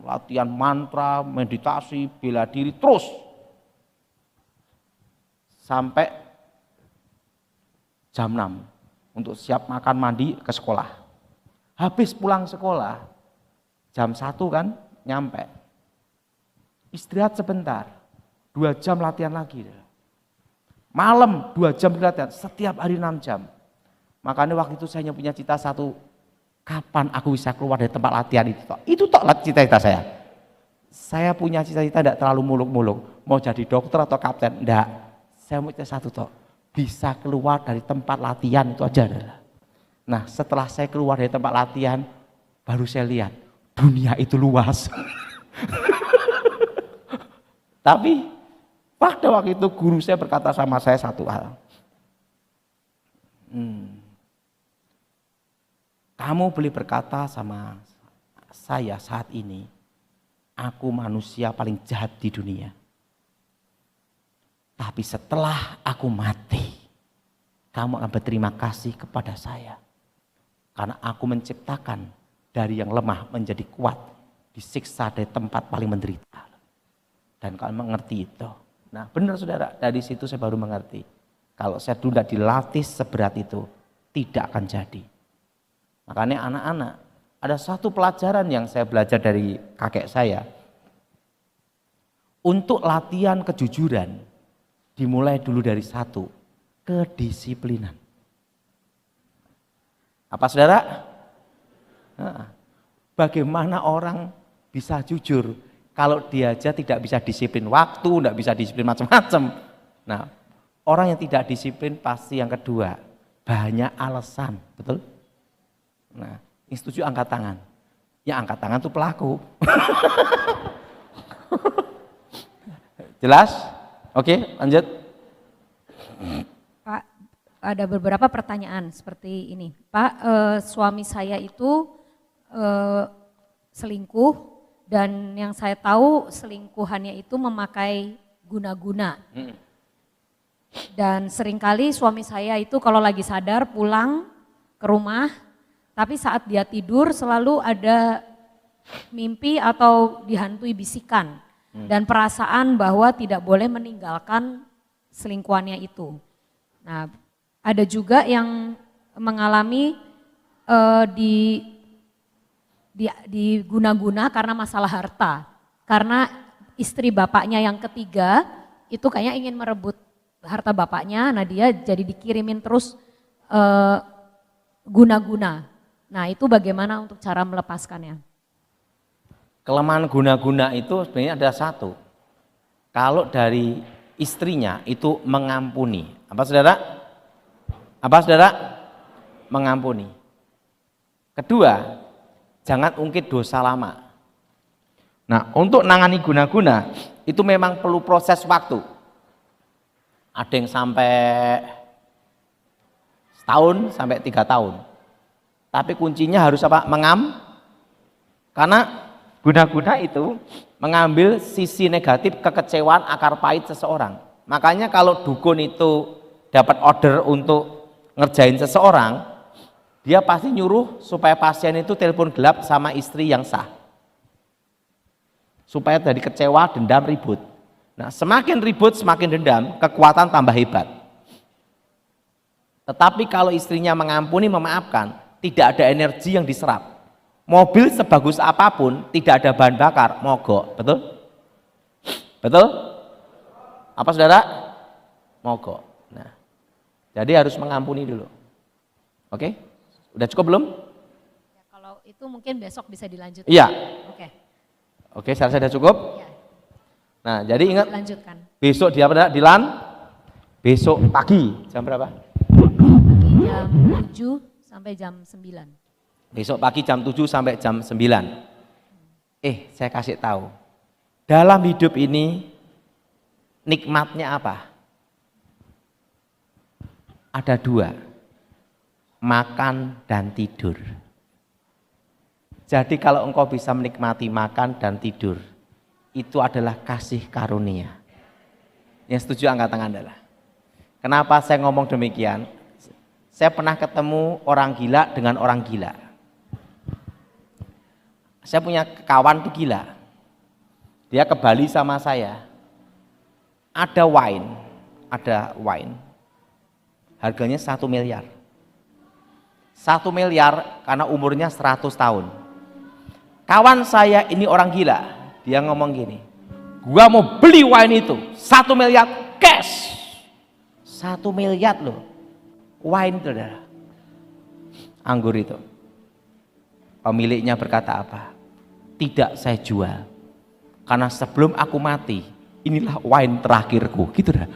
Latihan mantra, meditasi, bela diri, terus. Sampai jam 6 untuk siap makan mandi ke sekolah. Habis pulang sekolah, jam 1 kan nyampe. Istirahat sebentar, 2 jam latihan lagi. Malam 2 jam latihan, setiap hari 6 jam. Makanya waktu itu saya punya cita satu, kapan aku bisa keluar dari tempat latihan itu? Itu tok cita-cita saya. Saya punya cita-cita tidak terlalu muluk-muluk, mau jadi dokter atau kapten, enggak. Saya punya satu tok, bisa keluar dari tempat latihan itu aja. Nah, setelah saya keluar dari tempat latihan, baru saya lihat dunia itu luas. Tapi pada waktu itu guru saya berkata sama saya satu hal. Kamu boleh berkata sama saya saat ini, aku manusia paling jahat di dunia. Tapi setelah aku mati, kamu akan berterima kasih kepada saya. Karena aku menciptakan dari yang lemah menjadi kuat, disiksa dari tempat paling menderita. Dan kamu mengerti itu. Nah benar saudara, dari situ saya baru mengerti. Kalau saya dulu tidak dilatih seberat itu, tidak akan jadi. Makanya anak-anak, ada satu pelajaran yang saya belajar dari kakek saya. Untuk latihan kejujuran, dimulai dulu dari satu, kedisiplinan. Apa saudara? Bagaimana orang bisa jujur kalau dia aja tidak bisa disiplin waktu, tidak bisa disiplin macam-macam. Nah, orang yang tidak disiplin pasti yang kedua, banyak alasan, betul? Nah, yang setuju angkat tangan. Yang angkat tangan itu pelaku. Jelas? Oke, lanjut. Pak, ada beberapa pertanyaan seperti ini. Pak, suami saya itu selingkuh dan yang saya tahu selingkuhannya itu memakai guna-guna. Dan seringkali suami saya itu kalau lagi sadar pulang ke rumah, tapi saat dia tidur selalu ada mimpi atau dihantui bisikan dan perasaan bahwa tidak boleh meninggalkan selingkuhannya itu. Nah, ada juga yang mengalami di guna-guna karena masalah harta. Karena istri bapaknya yang ketiga itu kayaknya ingin merebut harta bapaknya, nah dia jadi dikirimin terus guna-guna. Nah itu bagaimana untuk cara melepaskannya? Kelemahan guna-guna itu sebenarnya ada satu. Kalau dari istrinya itu mengampuni. Apa saudara? Apa saudara? Mengampuni. Kedua, jangan ungkit dosa lama. Nah, untuk nangani guna-guna itu memang perlu proses waktu. Ada yang sampai setahun sampai 3 tahun. Tapi kuncinya harus apa? Karena guna-guna itu mengambil sisi negatif kekecewaan akar pahit seseorang. Makanya kalau dukun itu dapat order untuk ngerjain seseorang, dia pasti nyuruh supaya pasien itu telepon gelap sama istri yang sah. Supaya dari kecewa, dendam, ribut. Nah, semakin ribut, semakin dendam, kekuatan tambah hebat. Tetapi kalau istrinya mengampuni, memaafkan, tidak ada energi yang diserap. Mobil sebagus apapun, tidak ada bahan bakar, mogok. Betul? Betul? Apa saudara? Mogok. Nah, jadi harus mengampuni dulu. Oke? Udah cukup belum? Ya, kalau itu mungkin besok bisa dilanjutkan. Iya. Oke. Oke, saya sudah cukup. Ya, Nah, jadi ingat lanjutkan. besok dia pada besok pagi jam berapa? Pagi jam 7 sampai jam 9. Besok pagi jam 7 sampai jam 9. Saya kasih tahu. Dalam hidup ini nikmatnya apa? Ada 2. Makan dan tidur. Jadi kalau engkau bisa menikmati makan dan tidur, itu adalah kasih karunia. Yang setuju angkat tangan adalah. Kenapa saya ngomong demikian? Saya pernah ketemu orang gila dengan orang gila. Saya punya kawan tuh gila. Dia ke Bali sama saya. Ada wine. Harganya 1 miliar. 1 miliar karena umurnya 100 tahun. Kawan saya ini orang gila, dia ngomong gini, gua mau beli wine itu 1 miliar cash. 1 miliar loh, wine itu adalah anggur itu. Pemiliknya berkata apa? Tidak saya jual, karena sebelum aku mati, inilah wine terakhirku, gitu dah.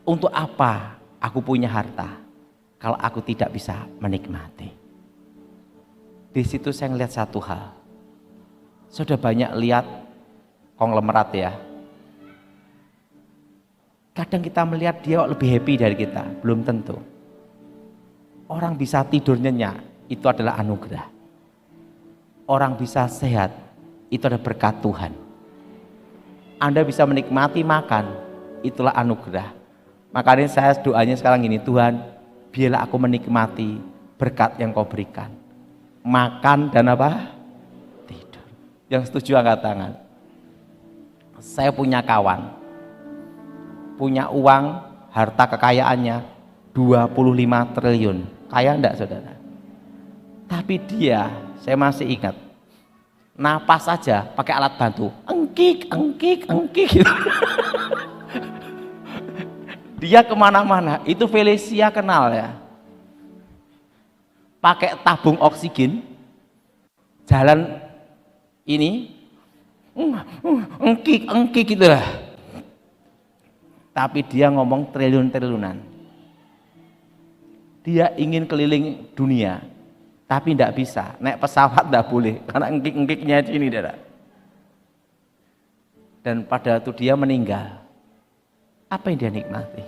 Untuk apa aku punya harta kalau aku tidak bisa menikmati? Di situ saya ngelihat satu hal. Sudah banyak lihat konglomerat ya. Kadang kita melihat dia lebih happy dari kita, belum tentu. Orang bisa tidur nyenyak, itu adalah anugerah. Orang bisa sehat, itu adalah berkat Tuhan. Anda bisa menikmati makan, itulah anugerah. Makanya saya doanya sekarang ini, Tuhan, biarlah aku menikmati berkat yang kau berikan. Makan dan apa? Tidur. Yang setuju angkat tangan. Saya punya kawan, punya uang, harta kekayaannya 25 triliun. Kaya enggak saudara? Tapi dia, saya masih ingat, napas saja pakai alat bantu, engkik. Dia kemana-mana, itu Felicia kenal ya. Pakai tabung oksigen, jalan ini, engkik gitulah. Tapi dia ngomong triliun-triliunan. Dia ingin keliling dunia, tapi tidak bisa. Naik pesawat tidak boleh, karena engkik-engkiknya ini darah. Dan pada waktu dia meninggal, apa yang dia nikmati?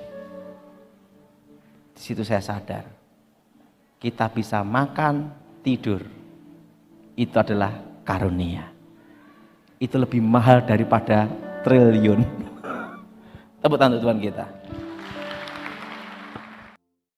Di situ saya sadar, kita bisa makan, tidur, itu adalah karunia. Itu lebih mahal daripada triliun. Tepuk tangan Tuhan kita.